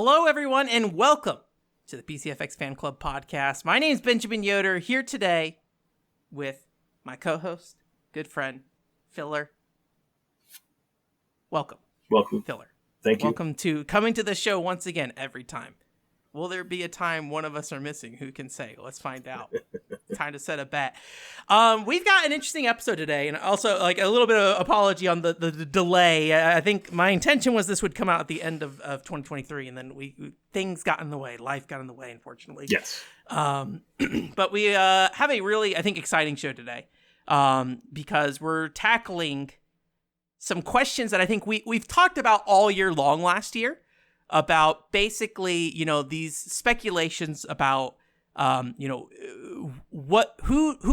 Hello, everyone, and welcome to the PCFX Fan Club podcast. My name is Benjamin Yoder, here today with my co-host, good friend, Filler. Welcome. Welcome. Filler. Thank you. Welcome to coming to the show once again every time. Will there be a time one of us are missing? Who can say? Let's find out. Time to set a bet. We've got an interesting episode today, and also like a little bit of apology on the delay. I think my intention was this would come out at the end of 2023, and then things got in the way. Life got in the way, unfortunately. Yes. But we have a really, I think, exciting show today because we're tackling some questions that I think we've talked about all year long last year. About basically, these speculations about, who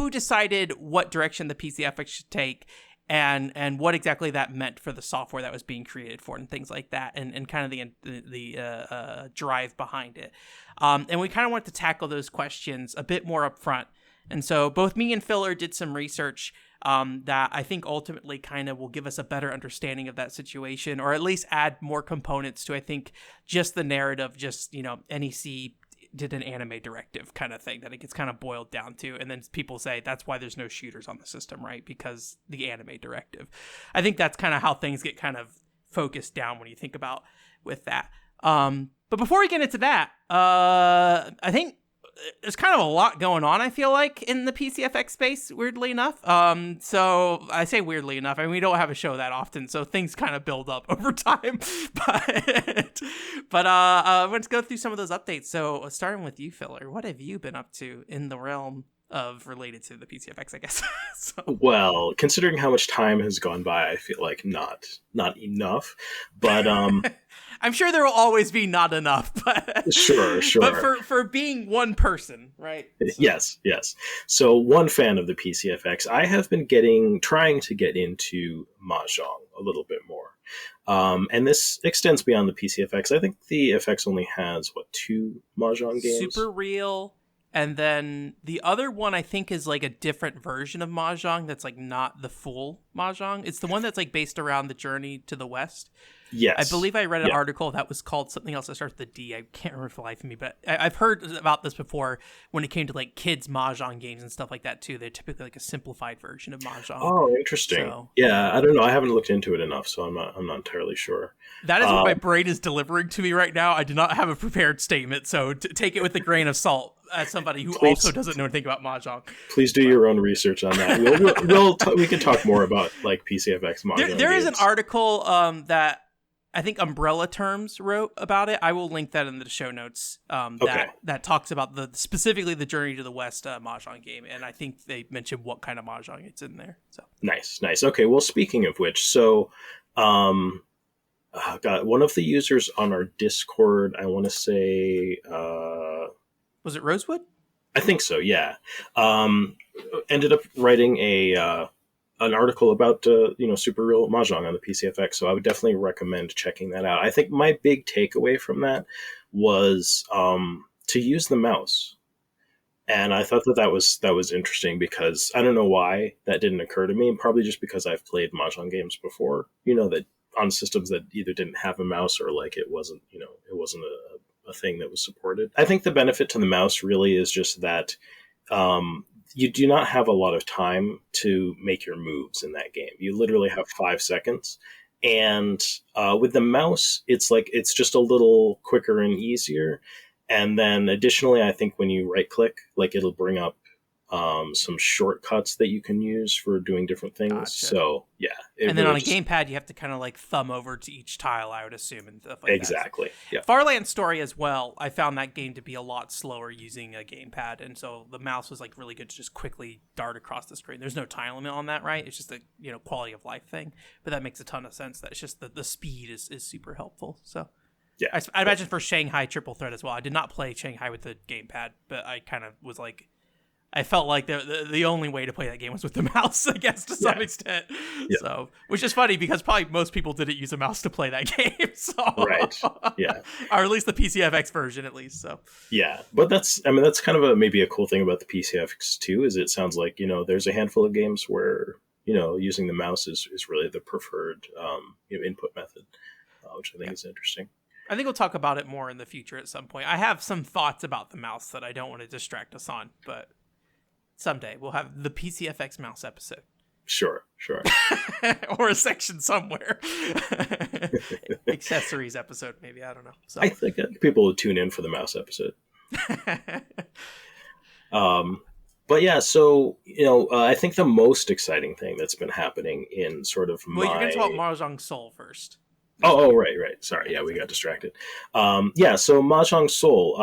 decided what direction the PCFX should take and what exactly that meant for the software that was being created for and things like that and kind of the drive behind it. And we kind of want to tackle those questions a bit more up front. And so both me and Filler did some research that I think ultimately kind of will give us a better understanding of that situation, or at least add more components to, I think, just the narrative, just, NEC did an Anime Directive kind of thing that it gets kind of boiled down to. And then people say that's why there's no shooters on the system, right? Because the Anime Directive. I think that's kind of how things get kind of focused down when you think about with that. But before we get into that, I think there's kind of a lot going on, I feel like, in the PCFX space, weirdly enough. So I say weirdly enough, I mean, we don't have a show that often, so things kind of build up over time. But let's go through some of those updates. So starting with you, Filler, what have you been up to in the realm of related to the PCFX, I guess? Well, considering how much time has gone by, I feel like not enough, but I'm sure there will always be not enough, but sure. But for being one person, right? So. Yes. So one fan of the PCFX, I have been trying to get into Mahjong a little bit more. And this extends beyond the PCFX. I think the FX only has, 2 Mahjong games? Super Real. And then the other one, I think, is like a different version of Mahjong that's like not the full Mahjong. It's the one that's like based around the journey to the West. Yes. I believe I read an article that was called something else that starts with a D. I can't remember for the life of me, but I've heard about this before when it came to like kids Mahjong games and stuff like that too. They're typically like a simplified version of Mahjong. Oh, interesting. So, yeah, I don't know. I haven't looked into it enough, so I'm not entirely sure. That is what my brain is delivering to me right now. I do not have a prepared statement, so take it with a grain of salt as somebody who also doesn't know anything about Mahjong. Please do your own research on that. We can talk more about like PCFX Mahjong. There is an article that I think Umbrella Terms wrote about it. I will link that in the show notes. That talks about specifically the Journey to the West Mahjong game, and I think they mentioned what kind of Mahjong it's in there. So nice. Okay, well, speaking of which, so one of the users on our Discord, I want to say, was it Rosewood? I think so. Yeah. Ended up writing an article about Super Real Mahjong on the PCFX, so I would definitely recommend checking that out. I think my big takeaway from that was to use the mouse, and I thought that was interesting because I don't know why that didn't occur to me. Probably just because I've played Mahjong games before, that on systems that either didn't have a mouse or like it wasn't a thing that was supported. I think the benefit to the mouse really is just that. You do not have a lot of time to make your moves in that game. You literally have 5 seconds. And with the mouse, it's just a little quicker and easier. And then additionally, I think when you right click, it'll bring up some shortcuts that you can use for doing different things. Gotcha. So yeah. And then on a gamepad, you have to kind of thumb over to each tile, I would assume, and stuff like exactly. that. Yeah. Farland Story as well. I found that game to be a lot slower using a gamepad, and so the mouse was really good to just quickly dart across the screen. There's no time limit on that, right? It's just a quality of life thing, but that makes a ton of sense. That it's just the speed is super helpful. So. Yeah. I imagine for Shanghai Triple Threat as well. I did not play Shanghai with the gamepad, but I kind of was I felt like the only way to play that game was with the mouse, I guess, to some extent. Yeah. So, which is funny because probably most people didn't use a mouse to play that game. So, right. Yeah. Or at least the PCFX version, at least. So. Yeah, but that's kind of maybe a cool thing about the PCFX too. Is it sounds like there's a handful of games where using the mouse is really the preferred input method, which I think is interesting. I think we'll talk about it more in the future at some point. I have some thoughts about the mouse that I don't want to distract us on, but someday we'll have the PCFX mouse episode. Sure. Or a section somewhere. Accessories episode, maybe. I don't know. So I think people will tune in for the mouse episode. But yeah, so, I think the most exciting thing that's been happening in sort of Well, you're going to talk Mahjong Soul first. Oh, right. Sorry, yeah, we got distracted. So Mahjong Soul,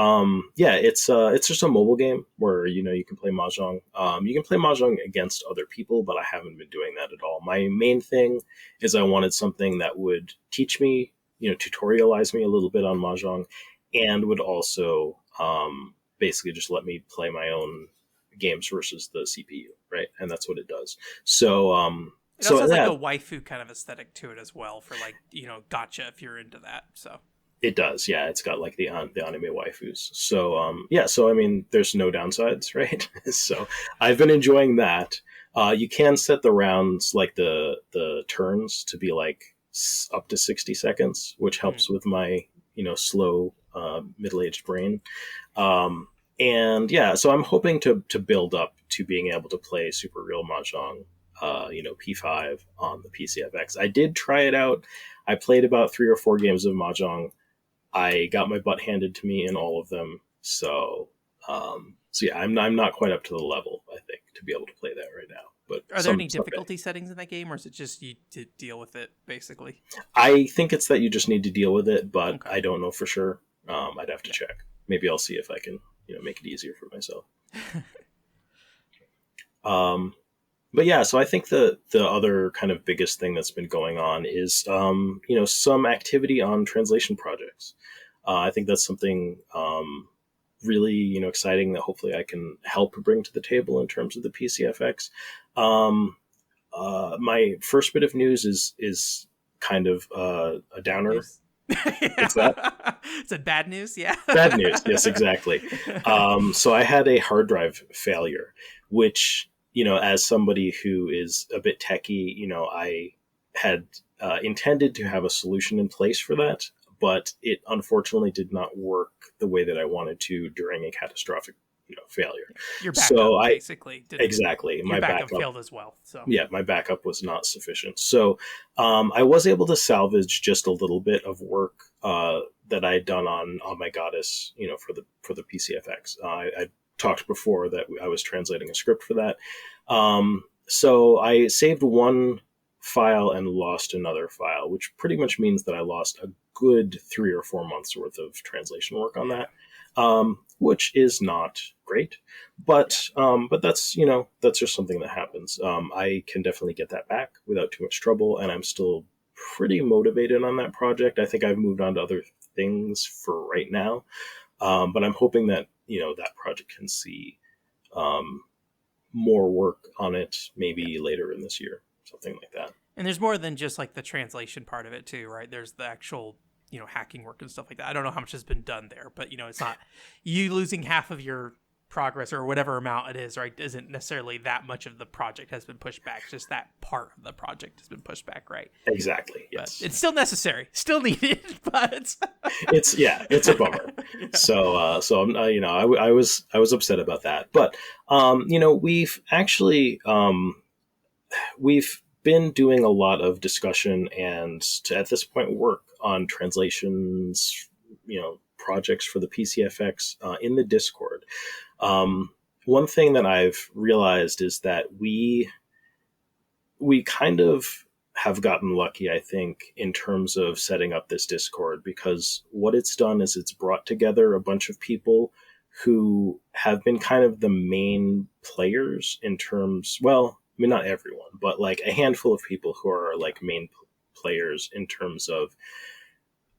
it's just a mobile game where, you can play Mahjong. You can play Mahjong against other people, but I haven't been doing that at all. My main thing is I wanted something that would teach me, tutorialize me a little bit on Mahjong, and would also basically just let me play my own games versus the CPU, right? And that's what it does. So, it also has like a waifu kind of aesthetic to it as well for like, gotcha if you're into that. So it does. Yeah. It's got like the anime waifus. So, so, I mean, there's no downsides, right? So I've been enjoying that. You can set the rounds, like the turns to be like up to 60 seconds, which helps with my, slow, middle-aged brain. And yeah, so I'm hoping to build up to being able to play Super Real Mahjong, P5 on the PCFX. I did try it out. I played about 3 or 4 games of Mahjong. I got my butt handed to me in all of them. So yeah, I'm not quite up to the level, I think, to be able to play that right now. But are there any difficulty settings in that game, or is it just you to deal with it, basically? I think it's that you just need to deal with it, but okay. I don't know for sure. I'd have to check. Maybe I'll see if I can, make it easier for myself. But yeah, so I think the other kind of biggest thing that's been going on is, some activity on translation projects. I think that's something really, exciting that hopefully I can help bring to the table in terms of the PCFX. My first bit of news is kind of a downer. What's that? Is it bad news? Yeah. Bad news. Yes, exactly. So I had a hard drive failure, which, as somebody who is a bit techie, I had intended to have a solution in place for that, but it unfortunately did not work the way that I wanted to during a catastrophic, failure. Your backup basically didn't. Exactly. Your backup failed as well. So yeah, my backup was not sufficient. So I was able to salvage just a little bit of work that I had done on my Goddess, for the PCFX. I talked before that I was translating a script for that. So I saved one file and lost another file, which pretty much means that I lost a good 3 or 4 months worth of translation work on that, which is not great, but that's, that's just something that happens. I can definitely get that back without too much trouble. And I'm still pretty motivated on that project. I think I've moved on to other things for right now. But I'm hoping that, that project can see, more work on it maybe later in this year, something like that. And there's more than just like the translation part of it too, right? There's the actual, hacking work and stuff like that. I don't know how much has been done there, but it's not you losing half of your progress or whatever amount it is, right? Isn't necessarily that much of the project has been pushed back. Just that part of the project has been pushed back, right? Exactly. Yes. But it's still necessary, still needed, but it's a bummer. Yeah. So I'm, I was upset about that, but we've actually we've been doing a lot of discussion and at this point work on translations, projects for the PCFX in the Discord. One thing that I've realized is that we kind of have gotten lucky, I think, in terms of setting up this Discord, because what it's done is it's brought together a bunch of people who have been kind of the main players in terms, well, I mean, not everyone, but like a handful of people who are like main players in terms of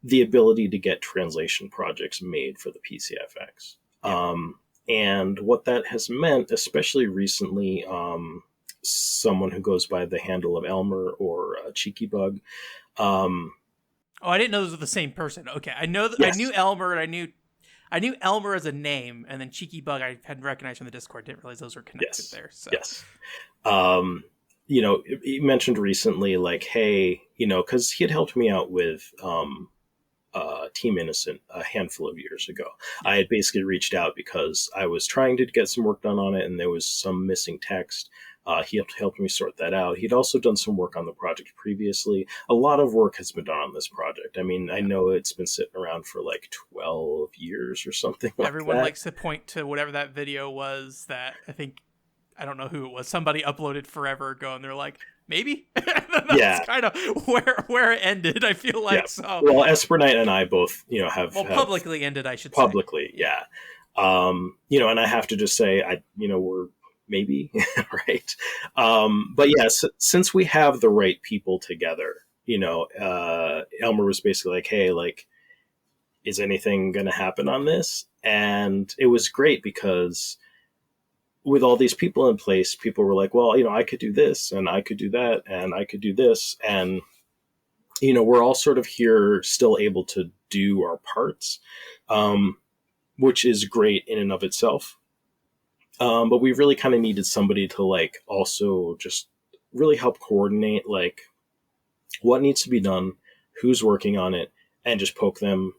the ability to get translation projects made for the PCFX. Yeah. And what that has meant, especially recently, someone who goes by the handle of Elmer or Cheeky Bug. Oh, I didn't know those were the same person. Okay, I know that. Yes. I knew Elmer, and I knew Elmer as a name, and then Cheeky Bug I had recognized from the Discord. Didn't realize those were connected there. So. Yes. He mentioned recently, like, hey, because he had helped me out with Team Innocent a handful of years ago. I had basically reached out because I was trying to get some work done on it, and there was some missing text. He helped me sort that out. He'd also done some work on the project previously. A lot of work has been done on this project. I mean, I know it's been sitting around for like 12 years or something like Everyone that. likes to point to whatever that video was that I don't know who it was. Somebody uploaded forever ago, and they're like, maybe? That's kind of where it ended, I feel like. Yeah. So. Well, Espernight and I both, have publicly ended, I should say. Publicly, yeah. And I have to just say, we're maybe, right? But yes, since we have the right people together, Elmer was basically like, hey, like, is anything going to happen on this? And it was great because with all these people in place, people were like, well, I could do this and I could do that and I could do this. And, we're all sort of here still able to do our parts, which is great in and of itself. But we really kind of needed somebody to like also just really help coordinate like what needs to be done, who's working on it, and just poke them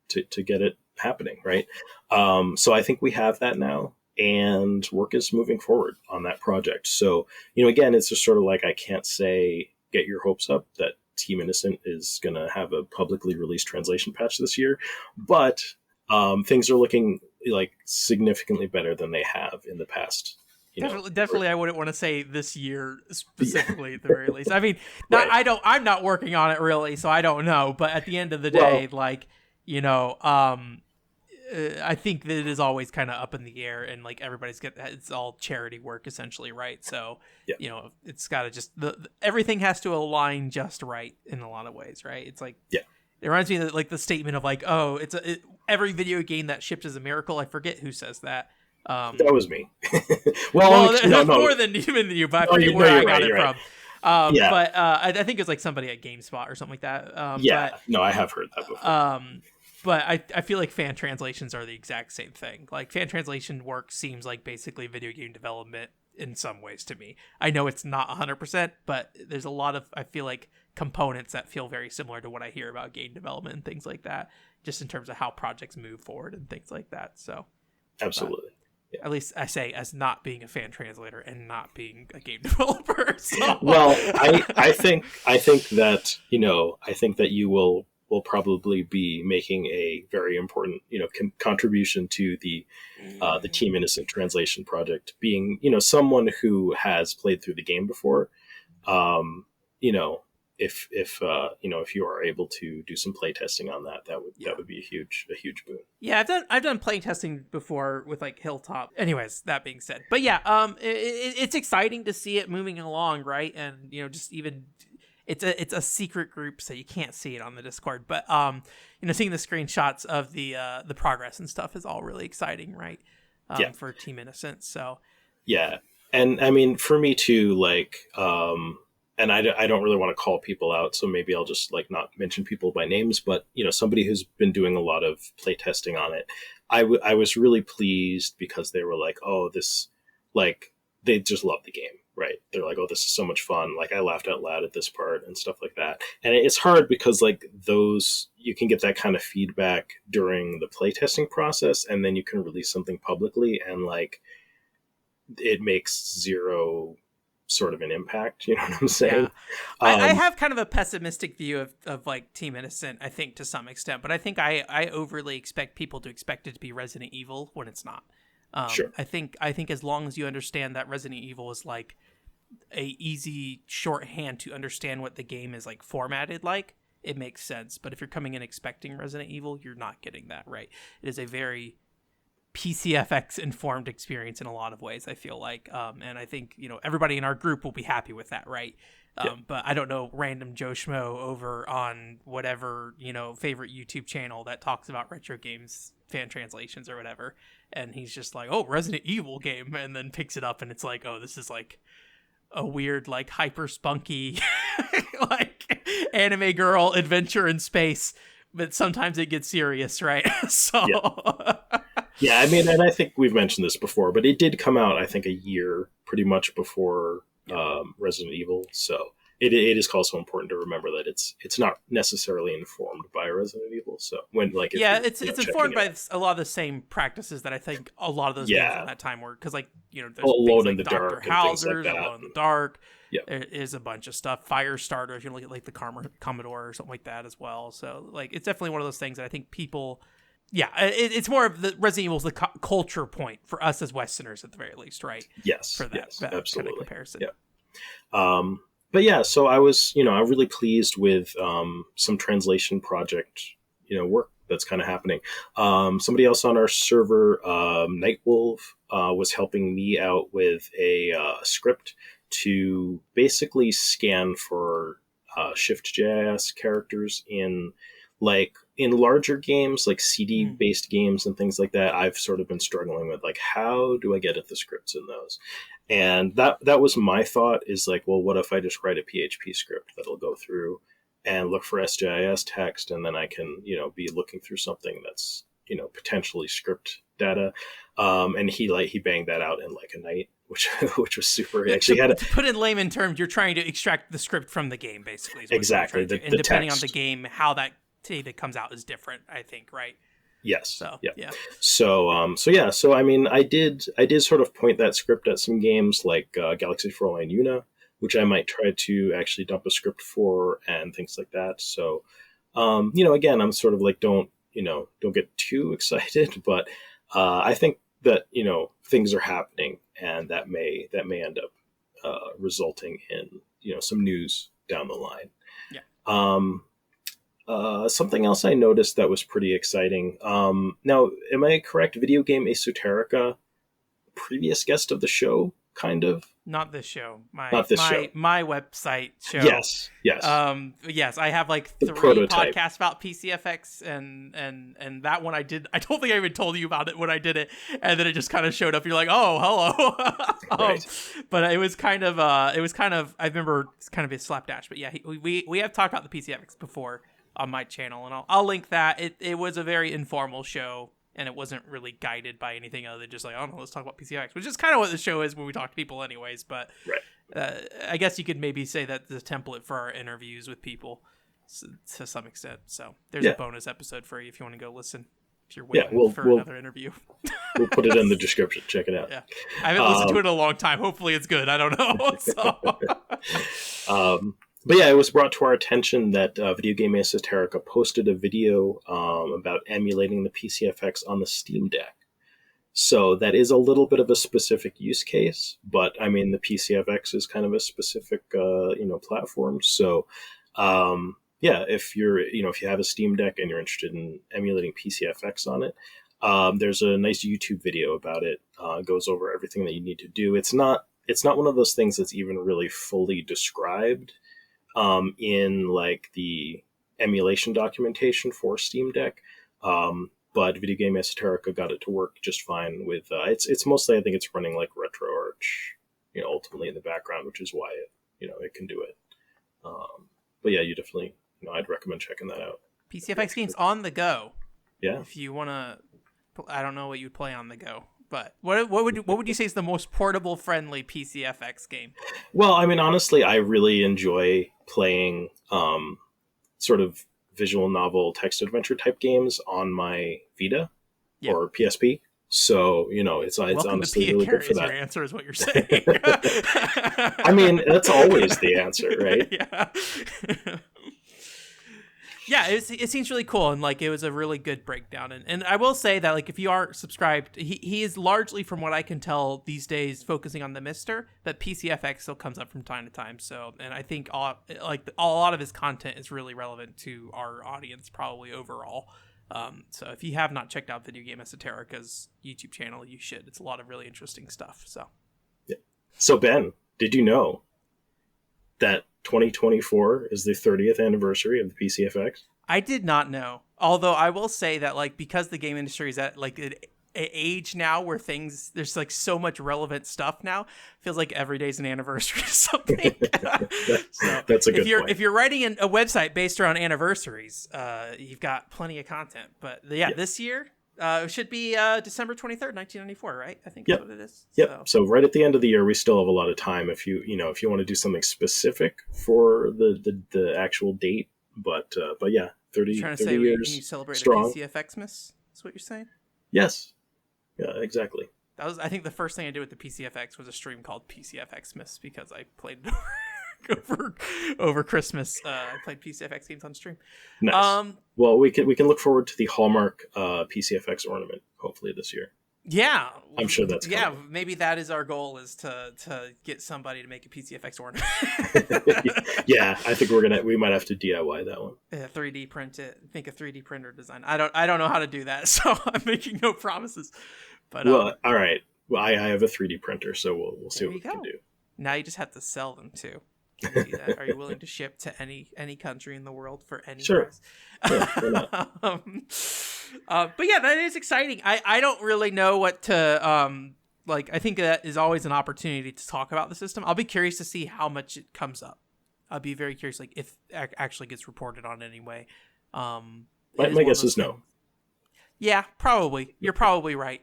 to get it happening. Right. So I think we have that now. And work is moving forward on that project. So, again, it's just sort of like I can't say get your hopes up that Team Innocent is going to have a publicly released translation patch this year. But things are looking like significantly better than they have in the past. Definitely, I wouldn't want to say this year specifically at the very least. I mean, I'm not working on it really, so I don't know. But at the end of the day, I think that it is always kind of up in the air, and like it's all charity work essentially, right? So, it's got to just everything has to align just right in a lot of ways, right? It's like, it reminds me of like the statement of like, oh, every video game that shipped is a miracle. I forget who says that. That was me. There's more than even you, but I forget where I got it from. But I think it was like somebody at GameSpot or something like that. I have heard that before. But I feel like fan translations are the exact same thing. Like fan translation work seems like basically video game development in some ways to me. I know it's not 100%, but there's a lot of, I feel like, components that feel very similar to what I hear about game development and things like that, just in terms of how projects move forward and things like that. So absolutely. At least I say as not being a fan translator and not being a game developer. So. Well, I think that, I think that you will probably be making a very important, contribution to the Team Innocent translation project. Being, someone who has played through the game before, if you are able to do some play testing on that would be a huge boon. Yeah, I've done play testing before with like Hilltop. Anyways, that being said, but yeah, it's exciting to see it moving along, right? And just even. It's a secret group, so you can't see it on the Discord. But seeing the screenshots of the progress and stuff is all really exciting, right? For Team Innocent. So yeah, and I mean for me too, like, and I don't really want to call people out, so maybe I'll just like not mention people by names. But somebody who's been doing a lot of play testing on it, I was really pleased because they were like, oh, this, like, they just love the game. Right. They're like, oh, this is so much fun. Like I laughed out loud at this part and stuff like that. And it's hard because like you can get that kind of feedback during the playtesting process, and then you can release something publicly and like it makes zero sort of an impact. You know what I'm saying? Yeah. I have kind of a pessimistic view of like Team Innocent, I think to some extent, but I think I overly expect people to expect it to be Resident Evil when it's not. Sure. I think as long as you understand that Resident Evil is like a easy shorthand to understand what the game is like formatted like, it makes sense. But if you're coming in expecting Resident Evil, you're not getting that right. It is a very PCFX informed experience in a lot of ways, I feel like. And I think, everybody in our group will be happy with that, right? But I don't know, random Joe Schmo over on whatever, favorite YouTube channel that talks about retro games, fan translations or whatever. And he's just like, oh, Resident Evil game. And then picks it up and it's like, oh, this is like a weird, like hyper spunky, like anime girl adventure in space. But sometimes it gets serious, right? So... Yeah, I mean, and I think we've mentioned this before, but it did come out, I think, a year pretty much before Resident Evil. So, it is also important to remember that it's not necessarily informed by Resident Evil. So when like if Yeah, you're, it's informed by a lot of the same practices that I think a lot of those games from that time were, because like there's Alone things in like the Dr. Dark and things like Hauser's that. Alone in the Dark. Yeah, There is a bunch of stuff. Firestarter, if you look at like the Commodore or something like that as well. So like it's definitely one of those things that I think people. Yeah, it's more of the Resident Evil's the culture point for us as Westerners at the very least, right? yes, For that absolutely. kind of comparison. Yeah. But yeah, so I was, I'm really pleased with some translation project, work that's kind of happening. Somebody else on our server, Nightwolf, was helping me out with a script to basically scan for Shift.js characters in larger games, like CD based games and things like that. I've sort of been struggling with like, how do I get at the scripts in those? And that was my thought, is like, well, what if I just write a PHP script that'll go through and look for SGIS text, and then I can, be looking through something that's, potentially script data. And he banged that out in like a night, which was super. He actually had to put in layman terms, you're trying to extract the script from the game, basically. Exactly. And depending on the game, how that data comes out is different, I think, right? Yes. So, yeah. So I mean, I did sort of point that script at some games like Galaxy for Online Una, which I might try to actually dump a script for and things like that. So, again, I'm sort of like, don't get too excited, but I think that, things are happening, and that may end up resulting in, some news down the line. Yeah. Something else I noticed that was pretty exciting. Now, am I correct? Video Game Esoterica, previous guest of the show, kind of? Not this show. Not this show. My website show. Yes. Yes, I have like 3 podcasts about PCFX, and that one I did. I don't think I even told you about it when I did it, and then it just kind of showed up. You're like, oh, hello. Right. But it was kind of. I remember it's kind of a slapdash. But yeah, we have talked about the PCFX before on my channel, and I'll link that. It was a very informal show, and it wasn't really guided by anything other than just like, oh no, let's talk about PCX, which is kind of what the show is when we talk to people anyways. But I guess you could maybe say that the template for our interviews with people to some extent. So there's a bonus episode for you if you want to go listen, if you're waiting for another interview. We'll put it in the description. Check it out. Yeah, I haven't listened to it in a long time. Hopefully it's good. I don't know. So. But yeah, it was brought to our attention that Video Game Esoterica posted a video about emulating the PCFX on the Steam Deck. So that is a little bit of a specific use case, but I mean, the PCFX is kind of a specific, platform. So, if you have a Steam Deck and you're interested in emulating PCFX on it, there's a nice YouTube video about it. Goes over everything that you need to do. It's not one of those things that's even really fully described in like the emulation documentation for Steam Deck, but Video Game Esoterica got it to work just fine with it's mostly, I think it's running like RetroArch, ultimately in the background, which is why it can do it. But yeah, you definitely, I'd recommend checking that out. PCFX games on the go. Yeah. If you want to, I don't know what you'd play on the go. But what would you say is the most portable friendly PCFX game? Well, I mean, honestly, I really enjoy playing sort of visual novel text adventure type games on my Vita or PSP. So, it's honestly really good for that. Your answer is what you're saying. I mean, that's always the answer, right? Yeah. Yeah, it seems really cool, and like it was a really good breakdown. And I will say that like if you are subscribed, he is largely, from what I can tell these days, focusing on the Mister. That PCFX still comes up from time to time. So, and I think a lot of his content is really relevant to our audience, probably overall. So if you have not checked out Video Game Esoterica's YouTube channel, you should. It's a lot of really interesting stuff. So, yeah. So Ben, did you know that 2024 is the 30th anniversary of the PCFX? I did not know. Although I will say that like because the game industry is at like an age now where there's like so much relevant stuff now, feels like every day's an anniversary or something. So that's a good point. If you're writing a website based around anniversaries, you've got plenty of content. But this year, It should be December 23rd, 1994, right? I think Yep. that's what it is. Yep. So right at the end of the year, we still have a lot of time if you want to do something specific for the actual date. But yeah, You're trying to 30 say years can you celebrate strong. a PCFX miss? That's what you're saying? Yes. Yeah, exactly. That was, I think, the first thing I did with the PCFX was a stream called PCFX Miss because I played it over Christmas. I played PCFX games on stream. Nice. Well, we can look forward to the Hallmark PCFX ornament hopefully this year. Yeah, I'm sure that's coming. Yeah. Maybe that is our goal, is to get somebody to make a PCFX ornament. Yeah, I think we might have to DIY that one. Yeah, 3D print it. Make a 3D printer design. I don't know how to do that, so I'm making no promises. But well, all right. Well, I have a 3D printer, so we'll see what we can do. Now you just have to sell them too. Can you do that? Are you willing to ship to any country in the world for any price? Yeah, why not? But yeah, that is exciting. I don't really know what to like. I think that is always an opportunity to talk about the system. I'll be curious to see how much it comes up. I'll be very curious, like if it actually gets reported on anyway. My guess is no. Yeah, probably. You're probably right.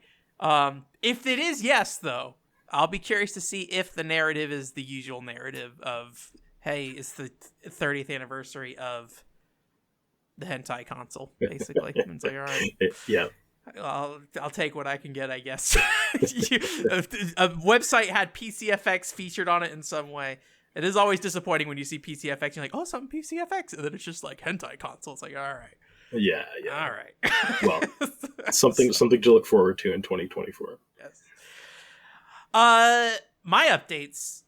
If it is yes, though, I'll be curious to see if the narrative is the usual narrative of, hey, it's the 30th anniversary of the hentai console, basically. And it's like, all right. Yeah. I'll take what I can get, I guess. A website had PCFX featured on it in some way. It is always disappointing when you see PCFX. You're like, oh, something PCFX. And then it's just like hentai console. It's like, all right. Yeah. All right. Well, something to look forward to in 2024. Yes. My updates.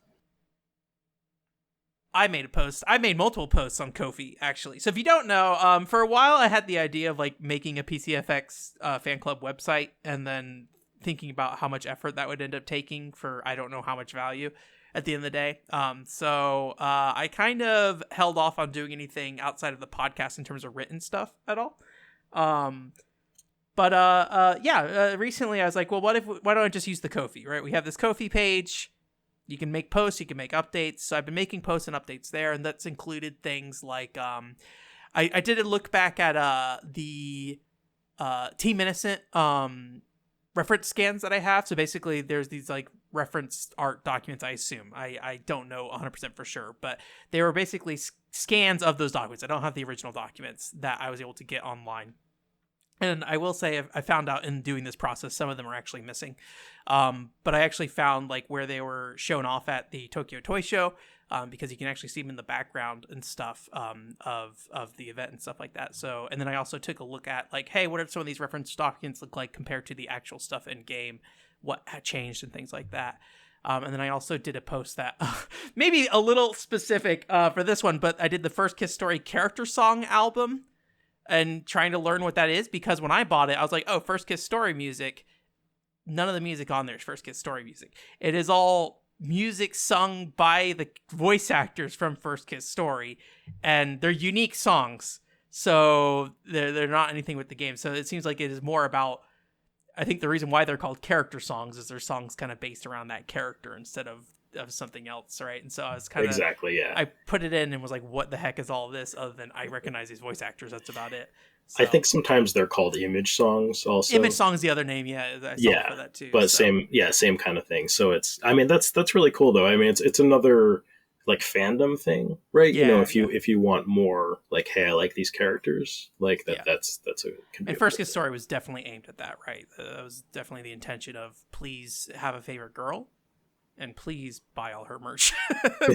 I made multiple posts on Ko-fi, actually. So if you don't know, for a while I had the idea of like making a PCFX fan club website, and then thinking about how much effort that would end up taking for I don't know how much value at the end of the day. So I kind of held off on doing anything outside of the podcast in terms of written stuff at all. Recently I was like, well, why don't I just use the Ko-fi, right? We have this Ko-fi page. You can make posts, you can make updates. So I've been making posts and updates there, and that's included things like I did a look back at the Team Innocent reference scans that I have. So basically there's these like referenced art documents, I assume. I don't know 100% for sure, but they were basically scans of those documents. I don't have the original documents that I was able to get online. And I will say I found out in doing this process, some of them are actually missing. But I actually found like where they were shown off at the Tokyo Toy Show, because you can actually see them in the background and stuff of the event and stuff like that. So, and then I also took a look at like, hey, what are some of these reference documents look like compared to the actual stuff in game? What had changed and things like that. And then I also did a post that maybe a little specific for this one, but I did the First Kiss Story character song album. And trying to learn what that is, because when I bought it, I was like, oh, First Kiss Story music. None of the music on there is First Kiss Story music. It is all music sung by the voice actors from First Kiss Story, and they're unique songs. So they're not anything with the game. So it seems like it is more about, I think the reason why they're called character songs is their songs kind of based around that character instead of something else, right? And so I was kind of exactly, yeah. I put it in and was like, what the heck is all this, other than I recognize these voice actors? That's about it. So, I think sometimes they're called image songs also. Image songs, the other name, yeah. I saw for that too. But same kind of thing. So it's, I mean, that's really cool though. I mean, it's another like fandom thing, right? Yeah, you know, if you want more like, hey, I like these characters, like that. Yeah. That's and First Kiss Story was definitely aimed at that, right? That was definitely the intention of, please have a favorite girl. And please buy all her merch.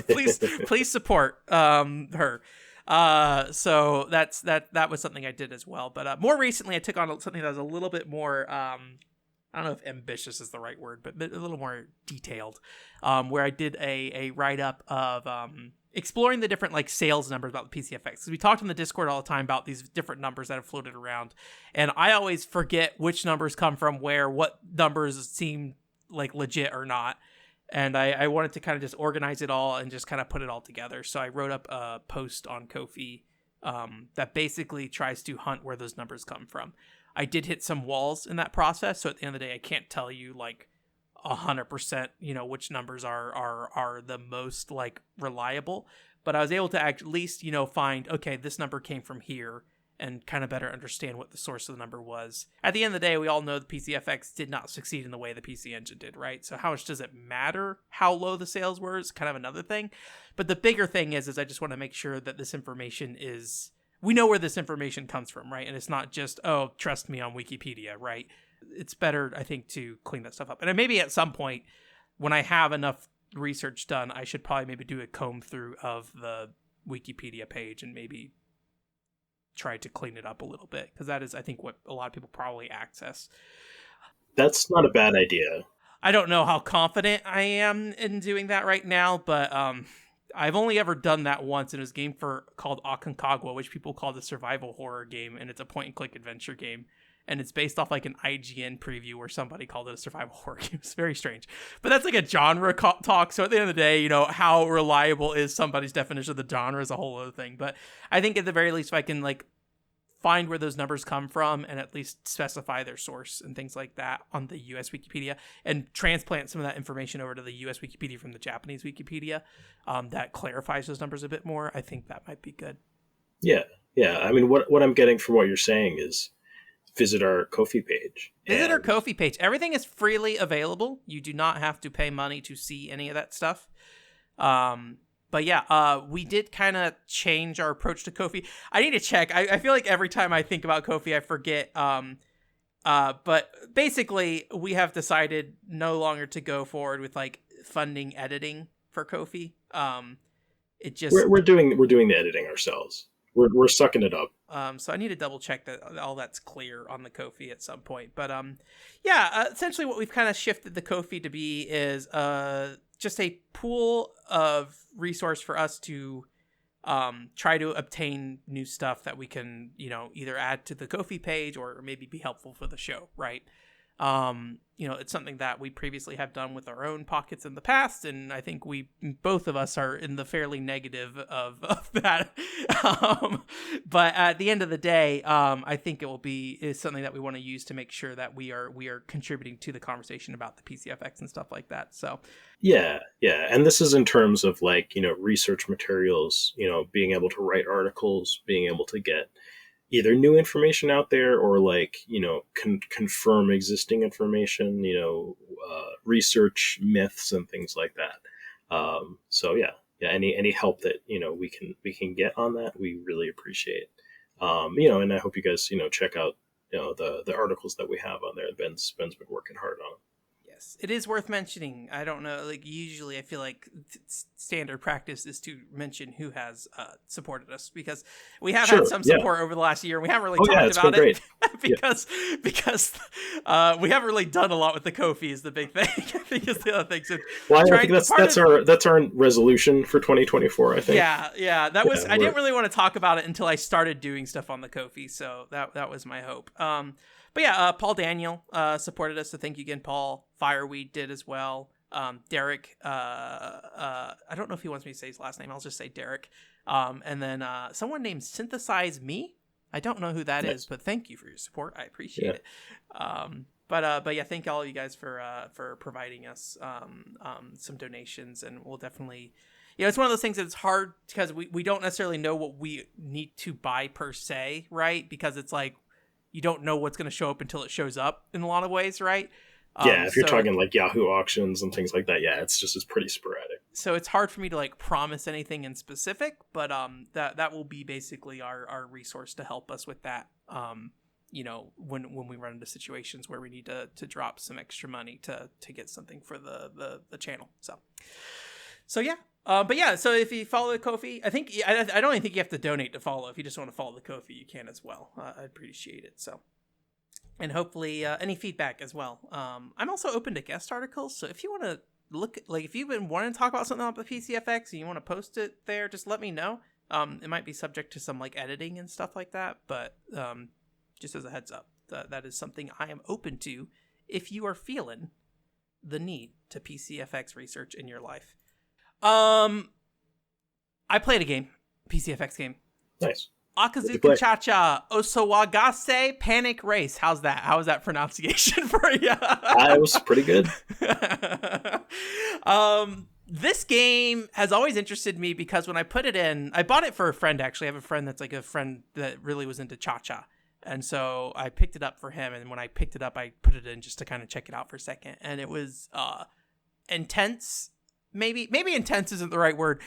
please support her. So that was something I did as well. But more recently, I took on something that was a little bit more, I don't know if ambitious is the right word, but a little more detailed, where I did a write-up of exploring the different like sales numbers about the PCFX. Because we talked in the Discord all the time about these different numbers that have floated around. And I always forget which numbers come from where, what numbers seem like legit or not. And I wanted to kind of just organize it all and just kind of put it all together. So I wrote up a post on Ko-fi that basically tries to hunt where those numbers come from. I did hit some walls in that process. So at the end of the day, I can't tell you like 100%, you know, which numbers are the most like reliable. But I was able to at least, you know, find, okay, this number came from here. and kind of better understand what the source of the number was. At the end of the day, we all know the PCFX did not succeed in the way the PC Engine did, right? So how much does it matter how low the sales were is kind of another thing. But the bigger thing is I just want to make sure that this information we know where this information comes from, right? And it's not just, oh, trust me on Wikipedia, right? It's better, I think, to clean that stuff up. And maybe at some point, when I have enough research done, I should probably maybe do a comb through of the Wikipedia page and maybe try to clean it up a little bit, because that is, I think, what a lot of people probably access. That's not a bad idea. I don't know how confident I am in doing that right now, but I've only ever done that once. It was a game called Aconcagua, which people call the survival horror game, and it's a point-and-click adventure game. And it's based off like an IGN preview where somebody called it a survival horror game. It's very strange. But that's like a genre talk. So at the end of the day, how reliable is somebody's definition of the genre is a whole other thing. But I think at the very least, if I can like find where those numbers come from and at least specify their source and things like that on the US Wikipedia, and transplant some of that information over to the US Wikipedia from the Japanese Wikipedia, that clarifies those numbers a bit more, I think that might be good. Yeah. I mean, what I'm getting from what you're saying is, visit our Ko-fi page. Our Ko-fi page. Everything is freely available. You do not have to pay money to see any of that stuff. But yeah, we did kind of change our approach to Ko-fi. I need to check. I feel like every time I think about Ko-fi, I forget. But basically, we have decided no longer to go forward with like funding editing for Ko-fi. It just we're doing the editing ourselves. We're sucking it up. So I need to double check that all that's clear on the Ko-fi at some point. But essentially what we've kind of shifted the Ko-fi to be is just a pool of resource for us to try to obtain new stuff that we can, either add to the Ko-fi page or maybe be helpful for the show, right? It's something that we previously have done with our own pockets in the past, and I think both of us are in the fairly negative of that. But at the end of the day, I think is something that we want to use to make sure that we are contributing to the conversation about the PCFX and stuff like that. So yeah, and this is in terms of like research materials, being able to write articles, being able to get either new information out there or like, confirm existing information, research myths and things like that. So yeah, any help that, we can get on that, we really appreciate. And I hope you guys, check out, the articles that we have on there. Ben's been working hard on. Yes, it is worth mentioning. I don't know, like usually I feel like standard practice is to mention who has supported us, because we have had some support over the last year and we haven't really talked about it because we haven't really done a lot with the Ko-fi is the big thing. I think is the other thing. So I think that's our resolution for 2024, I think. Yeah, I didn't really want to talk about it until I started doing stuff on the Ko-fi, so that was my hope. But yeah, Paul Daniel supported us, so thank you again, Paul. Fireweed did as well. Derek, I don't know if he wants me to say his last name. I'll just say Derek. And then someone named Synthesize Me. I don't know who that is, but thank you for your support. I appreciate it. But yeah, thank all you guys for providing us some donations, and we'll definitely. It's one of those things that it's hard because we don't necessarily know what we need to buy per se, right? Because it's like, you don't know what's going to show up until it shows up in a lot of ways, right? If you're talking like Yahoo auctions and things like that, it's pretty sporadic. So it's hard for me to like promise anything in specific, but that will be basically our resource to help us with that. When we run into situations where we need to drop some extra money to get something for the channel. So yeah. But yeah, so if you follow the Ko-fi, I don't even think you have to donate to follow. If you just want to follow the Ko-fi, you can as well. I'd appreciate it. So, and hopefully any feedback as well. I'm also open to guest articles. So if you want to if you've been wanting to talk about something about the PCFX and you want to post it there, just let me know. It might be subject to some like editing and stuff like that, but just as a heads up, that is something I am open to if you are feeling the need to PCFX research in your life. I played a game, PCFX game. Nice. Akazuka Cha-Cha Osawagase Panic Race. How's that? How was that pronunciation for you? It was pretty good. This game has always interested me because when I put it in, I bought it for a friend, actually. I have a friend that's like a friend that really was into cha-cha. And so I picked it up for him. And when I picked it up, I put it in just to kind of check it out for a second. And it was intense. Maybe intense isn't the right word.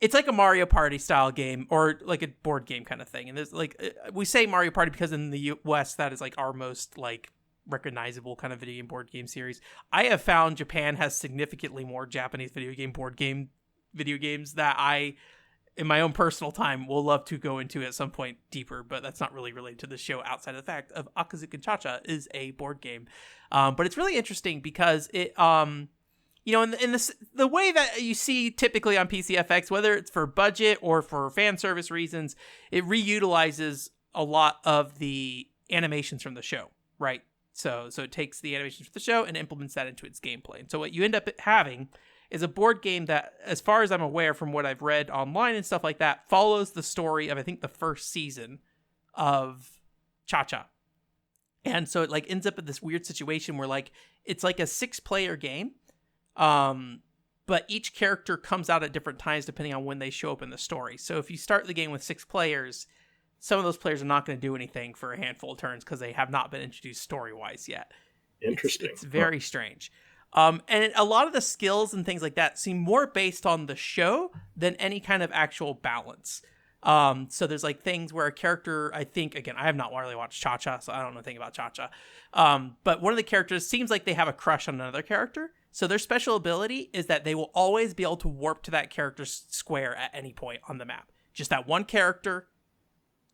It's like a Mario Party style game or like a board game kind of thing. And there's like, we say Mario Party because in the West, that is like our most like recognizable kind of video game board game series. I have found Japan has significantly more Japanese video games that I, in my own personal time, will love to go into at some point deeper, but that's not really related to the show outside of the fact of Akazuken Cha-Cha is a board game. But it's really interesting because it, you know, in the way that you see typically on PCFX, whether it's for budget or for fan service reasons, it reutilizes a lot of the animations from the show, right? So it takes the animations from the show and implements that into its gameplay. And so what you end up having is a board game that, as far as I'm aware from what I've read online and stuff like that, follows the story of, I think, the first season of Cha-Cha. And so it like ends up in this weird situation where like it's like a 6-player game, but each character comes out at different times depending on when they show up in the story. So if you start the game with 6 players, some of those players are not going to do anything for a handful of turns because they have not been introduced story-wise yet. Interesting. It's very strange. And a lot of the skills and things like that seem more based on the show than any kind of actual balance. So there's like things where a character, I think, again, I have not really watched Cha-Cha, so I don't know anything about Cha-Cha. But one of the characters seems like they have a crush on another character. So their special ability is that they will always be able to warp to that character's square at any point on the map. Just that one character.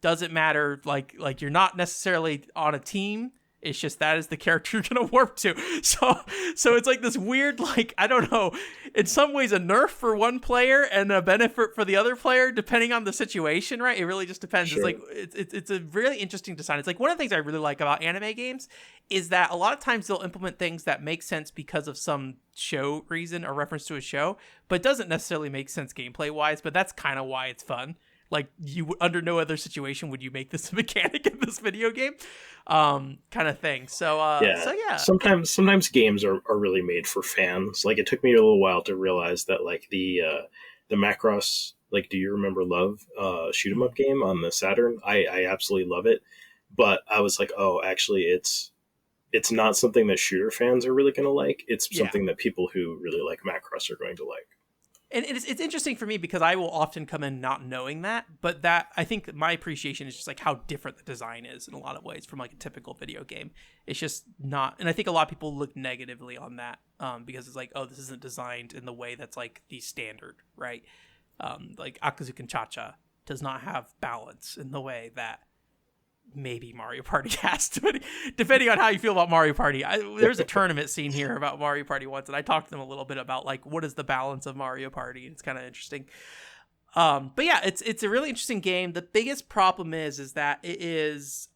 Doesn't matter, like you're not necessarily on a team. It's just that is the character you're gonna warp to. So it's like this weird, like, I don't know, in some ways a nerf for one player and a benefit for the other player, depending on the situation, right? It really just depends. Sure. It's like it's a really interesting design. It's like one of the things I really like about anime games is that a lot of times they'll implement things that make sense because of some show reason or reference to a show, but doesn't necessarily make sense gameplay wise. But that's kind of why it's fun. Like, you, under no other situation would you make this a mechanic in this video game, kind of thing. So yeah. Sometimes games are really made for fans. Like, it took me a little while to realize that, like, the Macross, like, Do You Remember Love shoot 'em up game on the Saturn, I absolutely love it. But I was like, oh, actually, it's not something that shooter fans are really going to like. It's something that people who really like Macross are going to like. And it's interesting for me because I will often come in not knowing that, but that I think my appreciation is just like how different the design is in a lot of ways from like a typical video game. It's just not, and I think a lot of people look negatively on that because it's like, oh, this isn't designed in the way that's like the standard, right? Like Akazuken Cha-Cha does not have balance in the way that maybe Mario Party has to, depending on how you feel about Mario Party. There's a tournament scene here about Mario Party once, and I talked to them a little bit about like what is the balance of Mario Party. It's kind of interesting. But yeah, it's a really interesting game. The biggest problem is that it is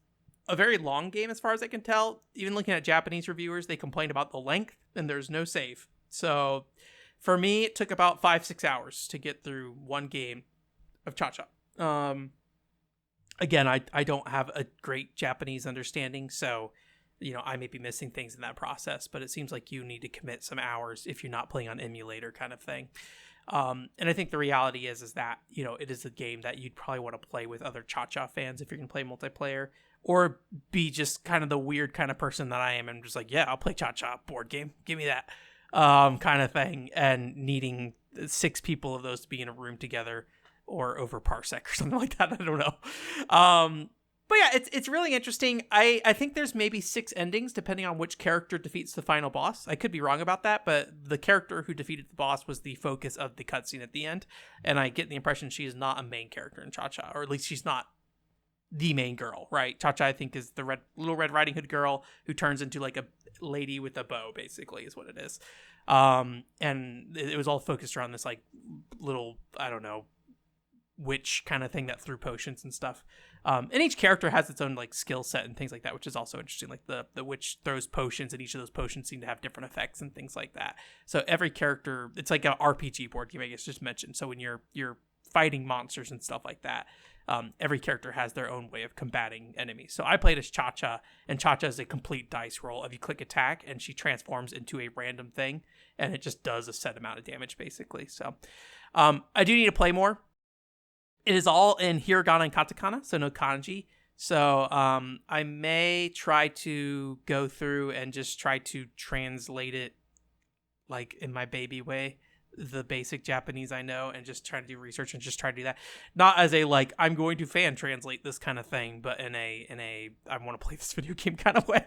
a very long game as far as I can tell. Even looking at Japanese reviewers, they complained about the length, and there's no save. So for me, it took about 5-6 hours to get through one game of Cha-Cha. Again, I don't have a great Japanese understanding, so, you know, I may be missing things in that process, but it seems like you need to commit some hours if you're not playing on emulator kind of thing. And I think the reality is that, you know, it is a game that you'd probably want to play with other Cha-Cha fans if you're going to play multiplayer, or be just kind of the weird kind of person that I am and just like, yeah, I'll play Cha-Cha board game. Give me that kind of thing, and needing 6 people of those to be in a room together or over Parsec or something like that. I don't know. But yeah, it's really interesting. I think there's maybe 6 endings depending on which character defeats the final boss. I could be wrong about that, but the character who defeated the boss was the focus of the cutscene at the end. And I get the impression she is not a main character in Cha-Cha, or at least she's not the main girl, right? Cha-Cha, I think, is the Little Red Riding Hood girl who turns into like a lady with a bow, basically, is what it is. And it was all focused around this like little, I don't know, witch kind of thing that threw potions and stuff. And each character has its own like skill set and things like that, which is also interesting. Like the witch throws potions, and each of those potions seem to have different effects and things like that. So every character, it's like an RPG board game, I guess, just mentioned. So when you're fighting monsters and stuff like that, every character has their own way of combating enemies. So I played as Cha-Cha, and Cha-Cha is a complete dice roll. If you click attack, and she transforms into a random thing, and it just does a set amount of damage, basically. So I do need to play more. It is all in hiragana and katakana, so no kanji. So I may try to go through and just try to translate it like in my baby way, the basic Japanese I know, and just try to do research and just try to do that. Not as a like I'm going to fan translate this kind of thing, but in a I want to play this video game kind of way.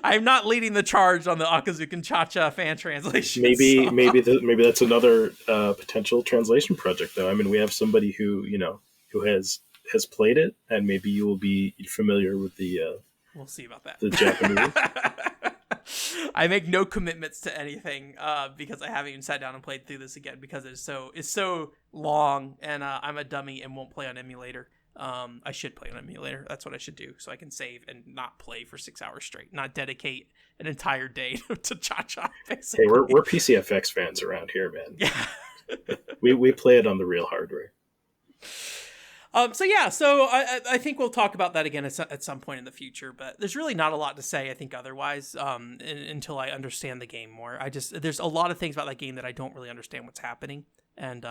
I'm not leading the charge on the Akazukin Cha-Cha fan translation. Maybe that's another potential translation project, though. I mean, we have somebody who has played it, and maybe you will be familiar with the we'll see about that, the Japanese. I make no commitments to anything because I haven't even sat down and played through this again because it's so long, and I'm a dummy and won't play on emulator. I should play on emulator. That's what I should do, so I can save and not play for 6 hours straight, not dedicate an entire day to Cha-Cha. Basically. Hey, we're PCFX fans around here, man. Yeah. we play it on the real hardware. So I think we'll talk about that again at some point in the future, but there's really not a lot to say, I think, otherwise, until I understand the game more. There's a lot of things about that game that I don't really understand what's happening, and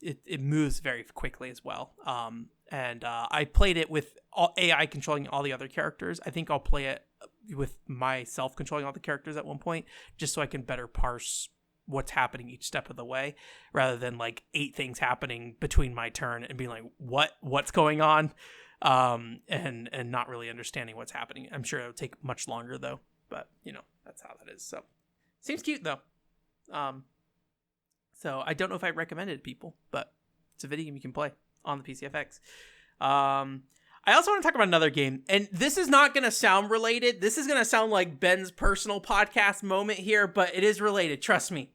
it moves very quickly as well. I played it with AI controlling all the other characters. I think I'll play it with myself controlling all the characters at one point, just so I can better parse what's happening each step of the way, rather than like 8 things happening between my turn and being like, what's going on, and not really understanding what's happening. I'm sure it'll take much longer though, but that's how that is. So seems cute though. So I don't know if I recommend it to people, but it's a video game you can play on the PCFX. I also want to talk about another game, and this is not going to sound related. This is going to sound like Ben's personal podcast moment here, but it is related. Trust me.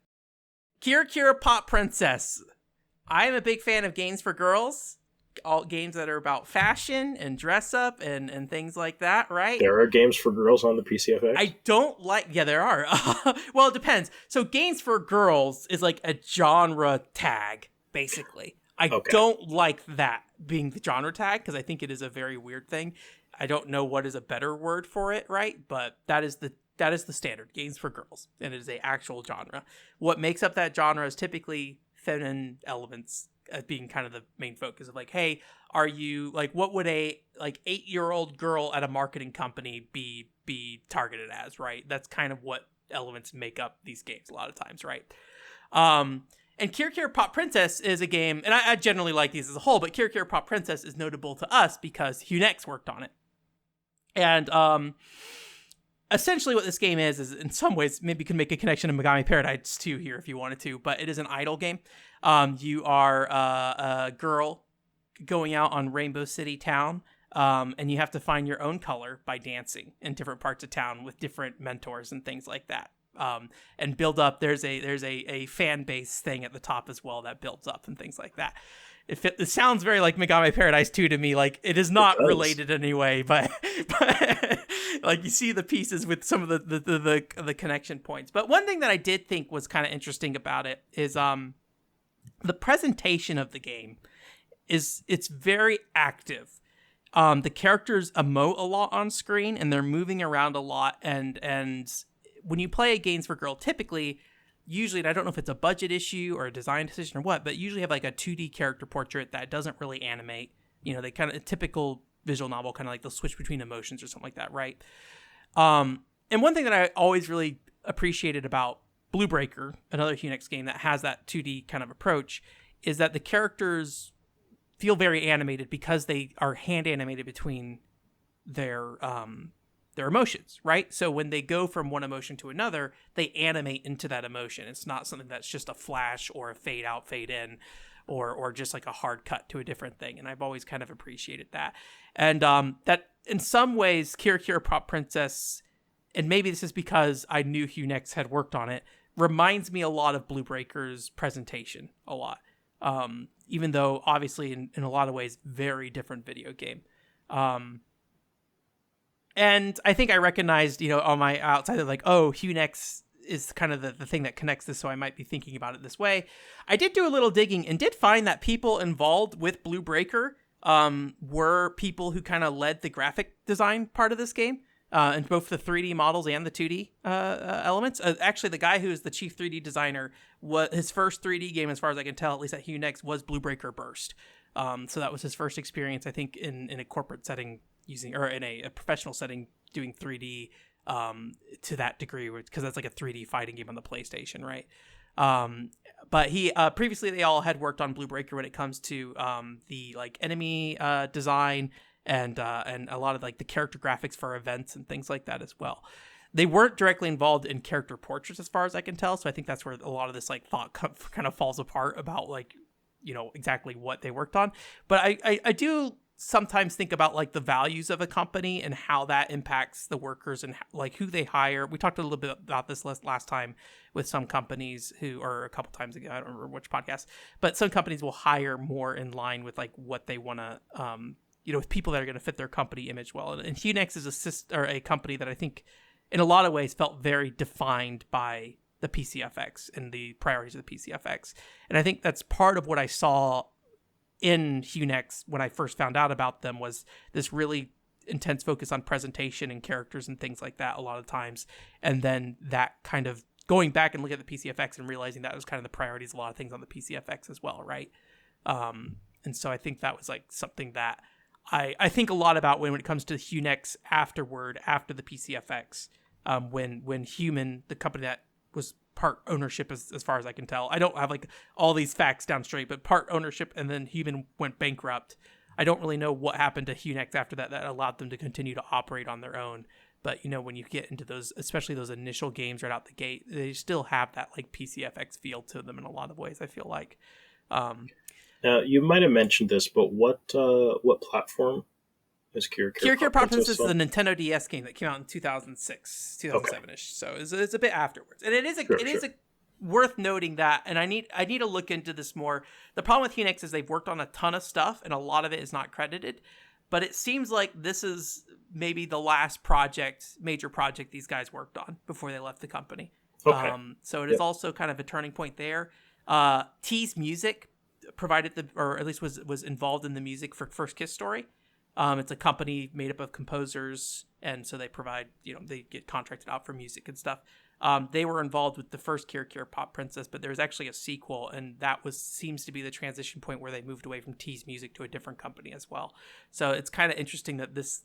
Kira Pop Princess. I am a big fan of games for girls. All games that are about fashion and dress up and things like that, right? There are games for girls on the PCFX? I don't like... Yeah, there are. Well, it depends. So games for girls is like a genre tag, basically. I don't like that being the genre tag because I think it is a very weird thing. I don't know what is a better word for it, right? But that is the standard, games for girls, and it is a actual genre. What makes up that genre is typically feminine elements being kind of the main focus of like, hey, are you like, what would a like 8-year-old girl at a marketing company be targeted as, right? That's kind of what elements make up these games a lot of times, right? And Kira Pop Princess is a game, and I generally like these as a whole, but Kira Pop Princess is notable to us because Hunex worked on it. And essentially what this game is in some ways, maybe you can make a connection to Megami Paradise 2 here if you wanted to, but it is an idol game. You are a girl going out on Rainbow City Town, and you have to find your own color by dancing in different parts of town with different mentors and things like that. And build up. There's a fan base thing at the top as well that builds up and things like that. It sounds very like Megami Paradise 2 to me. Like it is not related in any way, but like you see the pieces with some of the connection points. But one thing that I did think was kind of interesting about it is the presentation of the game it's very active. The characters emote a lot on screen and they're moving around a lot and when you play games for girl, typically, usually, and I don't know if it's a budget issue or a design decision or what, but usually have like a 2D character portrait that doesn't really animate. They kind of, a typical visual novel, kind of like they'll switch between emotions or something like that, right? And one thing that I always really appreciated about Blue Breaker, another Hunex game that has that 2D kind of approach, is that the characters feel very animated because they are hand animated between their emotions, right? So when they go from one emotion to another, they animate into that emotion. It's not something that's just a flash or a fade out, fade in, or just like a hard cut to a different thing. And I've always kind of appreciated that. And that in some ways, Kira Pop Princess, and maybe this is because I knew Hunex had worked on it, reminds me a lot of Blue Breaker's presentation a lot. Even though obviously in a lot of ways, very different video game. And I think I recognized, on my outside of like, oh, Hunex is kind of the thing that connects this, so I might be thinking about it this way. I did do a little digging and did find that people involved with Blue Breaker were people who kind of led the graphic design part of this game, in both the 3D models and the 2D elements. Actually, the guy who is the chief 3D designer, his first 3D game, as far as I can tell, at least at HuNext, was Blue Breaker Burst. So that was his first experience, I think, in a corporate setting or in a professional setting doing 3D to that degree, because that's like a 3D fighting game on the PlayStation, right? But he previously they all had worked on Blue Breaker when it comes to the like enemy design and a lot of like the character graphics for events and things like that as well. They weren't directly involved in character portraits as far as I can tell, so I think that's where a lot of this like thought kind of falls apart about like, you know, exactly what they worked on. But I do sometimes think about like the values of a company and how that impacts the workers and like who they hire. We talked a little bit about this last time with some companies or a couple times ago, I don't remember which podcast, but some companies will hire more in line with like what they want to, you know, with people that are going to fit their company image well. And HuNext is a company that I think in a lot of ways felt very defined by the PCFX and the priorities of the PCFX. And I think that's part of what I saw in HuNext when I first found out about them, was this really intense focus on presentation and characters and things like that a lot of times. And then that kind of going back and looking at the PCFX and realizing that was kind of the priorities, a lot of things on the PCFX as well, right? And so I think that was like something that I think a lot about when it comes to HuNext after the PCFX, when Human, the company that was part ownership as far as I can tell. I don't have like all these facts down straight, but part ownership and then Human went bankrupt. I don't really know what happened to HuNext after that allowed them to continue to operate on their own. But, you know, when you get into those, especially those initial games right out the gate, they still have that like PCFX feel to them in a lot of ways, I feel like. Now, you might have mentioned this, but what platform is Kirikiri Pop Princess is the Nintendo DS game that came out in 2006, 2007-ish. So it's a bit afterwards. And it is worth noting that, and I need to look into this more. The problem with HuNext is they've worked on a ton of stuff, and a lot of it is not credited. But it seems like this is maybe the last major project these guys worked on before they left the company. Okay. So it is also kind of a turning point there. T's Music provided or at least was involved in the music for First Kiss Story. It's a company made up of composers, and so they provide, you know, they get contracted out for music and stuff. They were involved with the first Kirikiri Pop Princess, but there's actually a sequel, and that seems to be the transition point where they moved away from T's Music to a different company as well. So it's kind of interesting that this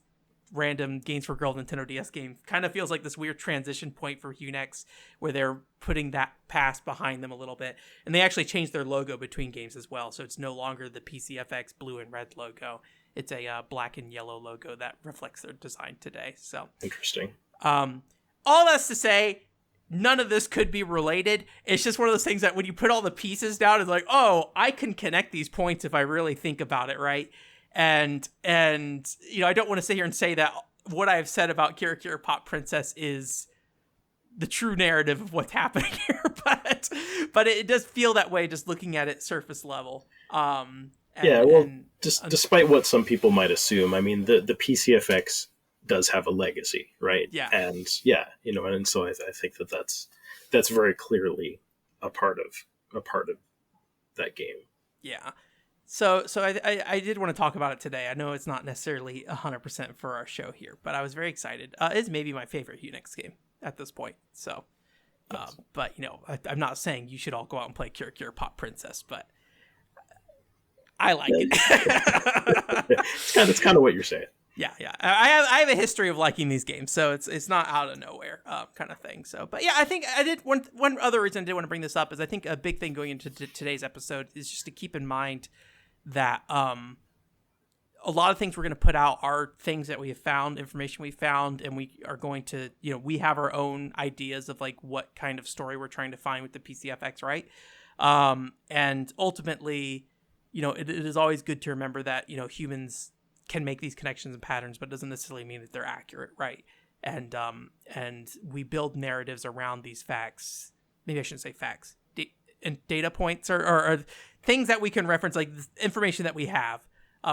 random Games for Girl Nintendo DS game kind of feels like this weird transition point for HuNext, where they're putting that past behind them a little bit. And they actually changed their logo between games as well, so it's no longer the PCFX blue and red logo. It's a black and yellow logo that reflects their design today. So interesting. All that's to say, none of this could be related. It's just one of those things that when you put all the pieces down, it's like, oh, I can connect these points if I really think about it, right? And you know, I don't want to sit here and say that what I've said about Kirikiri Pop Princess is the true narrative of what's happening here, but it does feel that way just looking at it surface level. Despite what some people might assume, I mean, the PCFX does have a legacy, right? Yeah. And you know, and so I think that's very clearly a part of that game. Yeah. So I did want to talk about it today. I know it's not necessarily 100% for our show here, but I was very excited. It's maybe my favorite HuNext game at this point. So, but you know, I'm not saying you should all go out and play Kirikiri Pop Princess, but I like it. It's kind of what you're saying. Yeah. I have a history of liking these games, so it's not out of nowhere kind of thing. So, but yeah, I think I did one other reason I did want to bring this up is I think a big thing going into today's episode is just to keep in mind that a lot of things we're going to put out are things that we have found, information we found, and we are going to, you know, we have our own ideas of like what kind of story we're trying to find with the PCFX, right? And ultimately, you know, it is always good to remember that, you know, humans can make these connections and patterns, but it doesn't necessarily mean that they're accurate, right? And we build narratives around these facts. Maybe I shouldn't say facts. And data points or things that we can reference, like information that we have.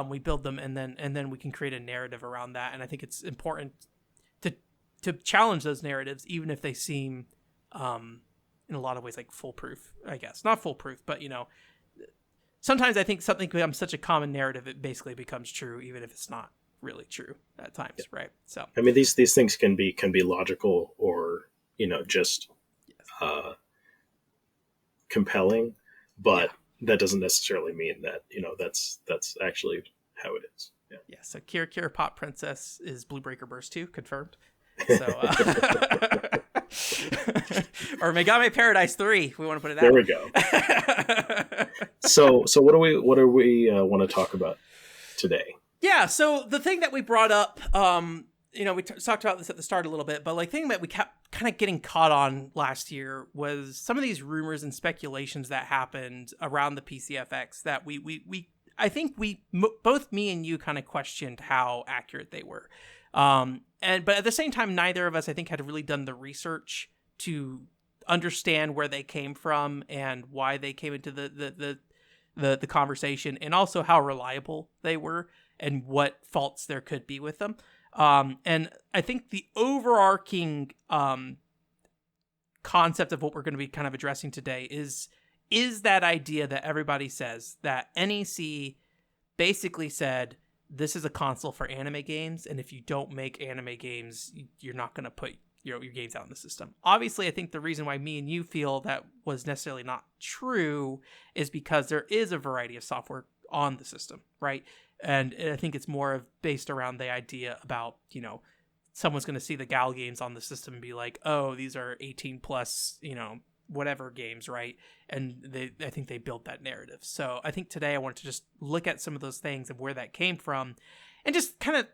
We build them, and then we can create a narrative around that. And I think it's important to challenge those narratives, even if they seem in a lot of ways, like foolproof, I guess. Not foolproof, but, sometimes I think something becomes such a common narrative, it basically becomes true, even if it's not really true at times, Yeah. right? So, I mean, these things can be logical or, just compelling, but that doesn't necessarily mean that, that's actually how it is. Yeah. Yeah. So Kira Kira Pop Princess is Blue Breaker Burst 2 confirmed. So, or Megami Paradise 3. We want to put it that there way. we go. So what do we want to talk about today? Yeah. So the thing that we brought up, we talked about this at the start a little bit, but like thing that we kept kind of getting caught on last year was some of these rumors and speculations that happened around the PCFX that I think both me and you kind of questioned how accurate they were. But at the same time, neither of us, I think, had really done the research to understand where they came from and why they came into the conversation, and also how reliable they were and what faults there could be with them. And I think the overarching concept of what we're going to be kind of addressing today is that idea that everybody says that NEC basically said, this is a console for anime games, and if you don't make anime games, you're not going to put your games out in the system. Obviously, I think the reason why me and you feel that was necessarily not true is because there is a variety of software on the system, right? And I think it's more of based around the idea about, someone's going to see the Gal games on the system and be like, oh, these are 18 plus, whatever games, right? And I think they built that narrative. So I think today I wanted to just look at some of those things and where that came from and just kind of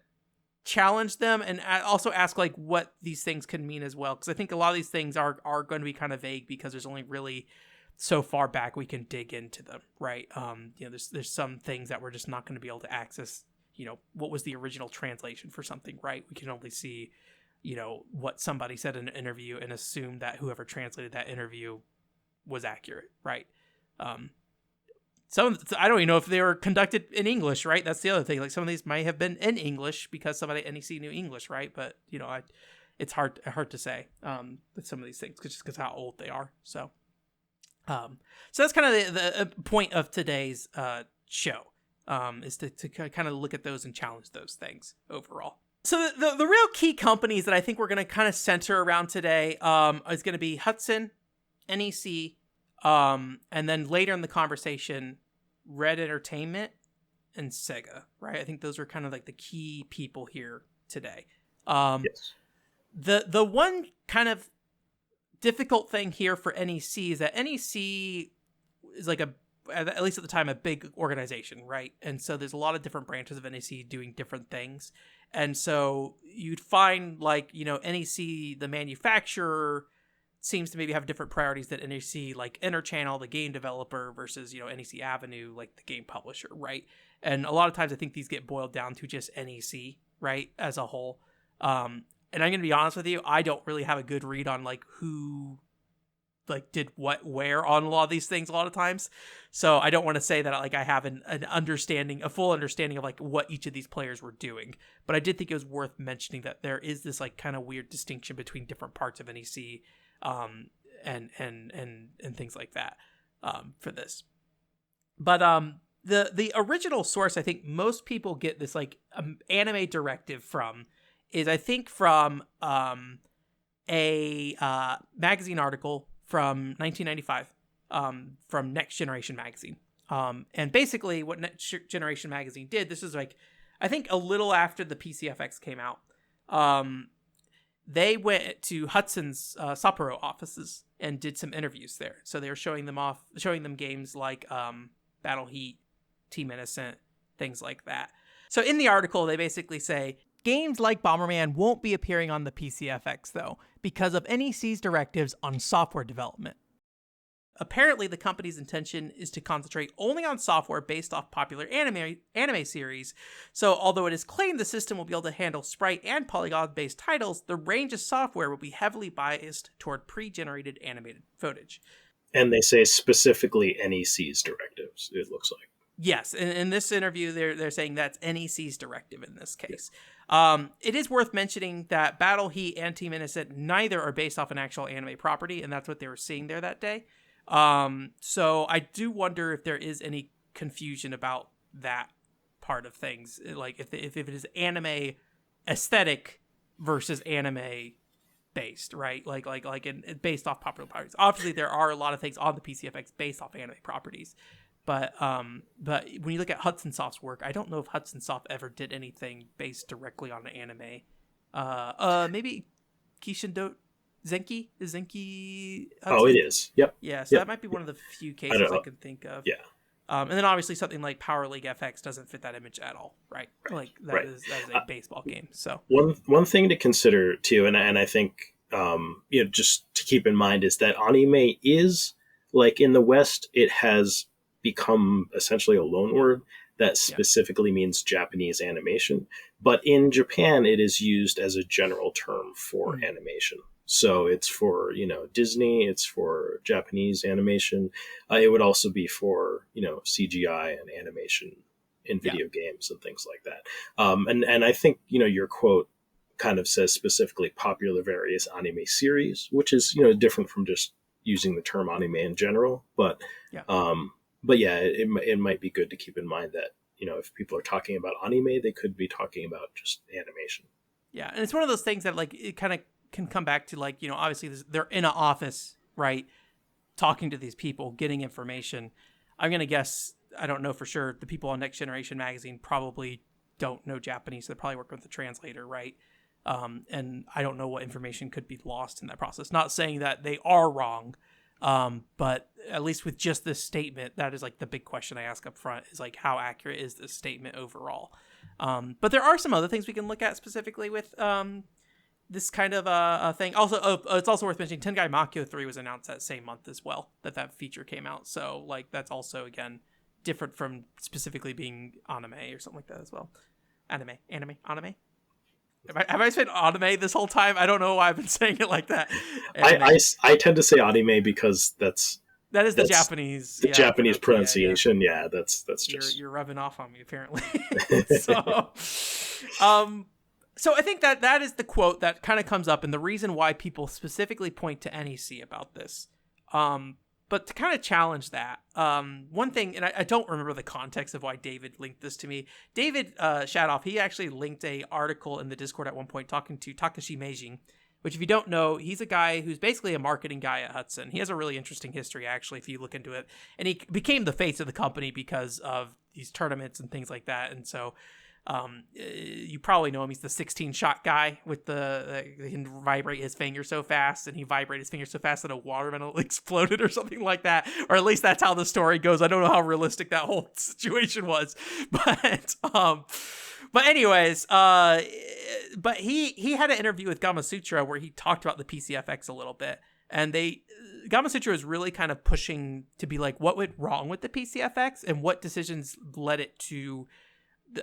challenge them, and also ask like what these things can mean as well. Because I think a lot of these things are going to be kind of vague because there's only really so far back we can dig into them, right? There's some things that we're just not going to be able to access. What was the original translation for something, right? We can only see what somebody said in an interview and assume that whoever translated that interview was accurate, right? I don't even know if they were conducted in English, right? That's the other thing. Like some of these might have been in English because somebody at NEC knew English, right? But it's hard to say with some of these things just because how old they are. So that's kind of the point of today's show, is to kind of look at those and challenge those things overall. So the real key companies that I think we're going to kind of center around today is going to be Hudson, NEC, and then later in the conversation, Red Entertainment and SEGA, right? I think those are kind of like the key people here today. Yes. The one kind of difficult thing here for NEC is that NEC is like at least at the time, a big organization, right? And so there's a lot of different branches of NEC doing different things. And so you'd find like, NEC, the manufacturer, seems to maybe have different priorities than NEC, like Interchannel, the game developer, versus, NEC Avenue, like the game publisher, right? And a lot of times I think these get boiled down to just NEC, right, as a whole. And I'm going to be honest with you, I don't really have a good read on like who like did what where on a lot of these things a lot of times. So I don't want to say that like I have a full understanding of like what each of these players were doing. But I did think it was worth mentioning that there is this like kind of weird distinction between different parts of NEC and things like that for this. But the original source I think most people get this like Anime Directive from is I think from a magazine article from 1995 from Next Generation magazine. And basically what Next Generation magazine did, this is like I think a little after the PCFX came out, they went to Hudson's Sapporo offices and did some interviews there. So they were showing them games like Battle Heat, Team Innocent, things like that. So in the article, they basically say, games like Bomberman won't be appearing on the PCFX, though, because of NEC's directives on software development. Apparently, the company's intention is to concentrate only on software based off popular anime series, so although it is claimed the system will be able to handle sprite and polygon-based titles, the range of software will be heavily biased toward pre-generated animated footage. And they say specifically NEC's directives, it looks like. Yes, in this interview, they're saying that's NEC's directive in this case. It is worth mentioning that Battle Heat and Team Innocent, neither are based off an actual anime property, and that's what they were seeing there that day. So I do wonder if there is any confusion about that part of things, like if it is anime aesthetic versus anime based, right? Like based off popular properties. Obviously, there are a lot of things on the PCFX based off anime properties, but when you look at Hudson Soft's work, I don't know if Hudson Soft ever did anything based directly on an anime. Maybe Kishindo Zenki is Zenki. Hudson? Oh, it is. Yep. Yeah, so yep. that might be one of the few cases I can think of. Yeah. And then obviously something like Power League FX doesn't fit that image at all, right? Like that is a baseball game. So one thing to consider too, and I think just to keep in mind is that anime is, like, in the West, it has become essentially a loan word that specifically means Japanese animation, but in Japan it is used as a general term for animation. So it's for, Disney, it's for Japanese animation. It would also be for, CGI and animation in video games and things like that. And I think, your quote kind of says specifically popular various anime series, which is, different from just using the term anime in general. But it might be good to keep in mind that, if people are talking about anime, they could be talking about just animation. Yeah. And it's one of those things that, like, it kind of can come back to, like, obviously they're in an office, right, talking to these people, getting information. I'm going to guess, I don't know for sure, the people on Next Generation magazine probably don't know Japanese. So they're probably working with the translator, right? And I don't know what information could be lost in that process. Not saying that they are wrong, but at least with just this statement, that is, like, the big question I ask up front is, like, how accurate is this statement overall? But there are some other things we can look at specifically with this kind of a thing. Also, it's also worth mentioning Tengai Makyo 3 was announced that same month as well, that feature came out. So, like, that's also, again, different from specifically being anime or something like that as well. Anime. Have I said anime this whole time? I don't know why I've been saying it like that. I tend to say anime because that is the Japanese Japanese pronunciation. Yeah, that's just you're rubbing off on me apparently. So I think that is the quote that kind of comes up, and the reason why people specifically point to NEC about this. But to kind of challenge that, one thing, and I don't remember the context of why David linked this to me. David Shadoff, he actually linked a article in the Discord at one point talking to Takashi Meijin, which, if you don't know, he's a guy who's basically a marketing guy at Hudson. He has a really interesting history, actually, if you look into it. And he became the face of the company because of these tournaments and things like that. And so you probably know him. He's the 16-shot guy with he can vibrate his finger so fast, and he vibrated his finger so fast that a watermelon exploded or something like that. Or at least that's how the story goes. I don't know how realistic that whole situation was, but anyways, but he had an interview with Gamasutra where he talked about the PCFX a little bit, and Gamasutra was really kind of pushing to be like, what went wrong with the PCFX and what decisions led it to,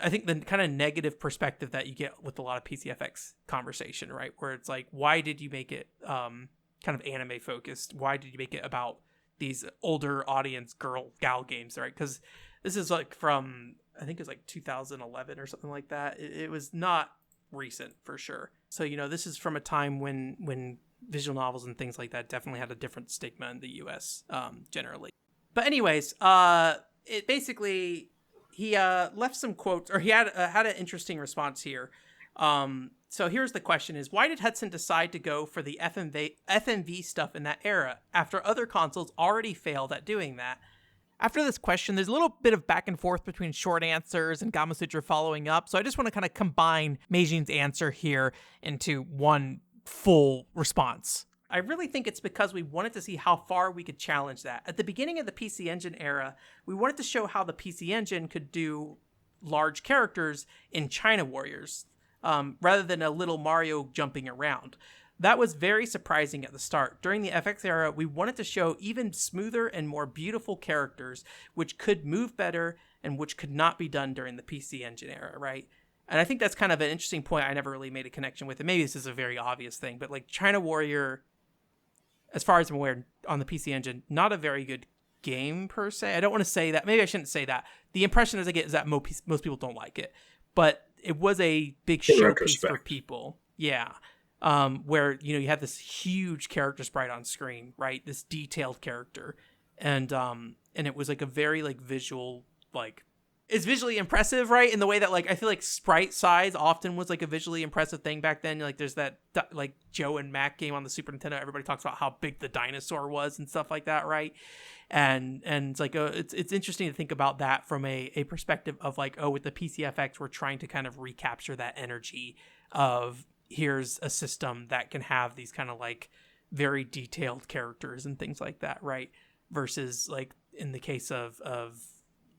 I think, the kind of negative perspective that you get with a lot of PCFX conversation, right? Where it's like, why did you make it kind of anime focused? Why did you make it about these older audience gal games, right? Because this is like from, I think it was like 2011 or something like that. It was not recent for sure. So, this is from a time when visual novels and things like that definitely had a different stigma in the US generally. But anyways, it basically, he left some quotes, or he had an interesting response here. So here's the question is, why did Hudson decide to go for the FMV stuff in that era after other consoles already failed at doing that? After this question, there's a little bit of back and forth between short answers and Gamasutra following up. So I just want to kind of combine Meijin's answer here into one full response. I really think it's because we wanted to see how far we could challenge that. At the beginning of the PC Engine era, we wanted to show how the PC Engine could do large characters in China Warriors, rather than a little Mario jumping around. That was very surprising at the start. During the FX era, we wanted to show even smoother and more beautiful characters, which could move better and which could not be done during the PC Engine era, right? And I think that's kind of an interesting point I never really made a connection with. And maybe this is a very obvious thing, but like China Warrior, as far as I'm aware, on the PC Engine, not a very good game per se. I don't want to say that. Maybe I shouldn't say that. The impression as I get is that most people don't like it. But it was a big In showpiece for retrospect. people. Yeah. Where, you have this huge character sprite on screen, right? This detailed character. And it was like a very like visual, like, it's visually impressive, right? In the way that, like, I feel like sprite size often was like a visually impressive thing back then. Like, there's that like Joe and Mac game on the Super Nintendo. Everybody talks about how big the dinosaur was and stuff like that, right? And it's like it's interesting to think about that from a perspective of like, oh, with the PCFX, we're trying to kind of recapture that energy of, here's a system that can have these kind of like very detailed characters and things like that, right? Versus like in the case of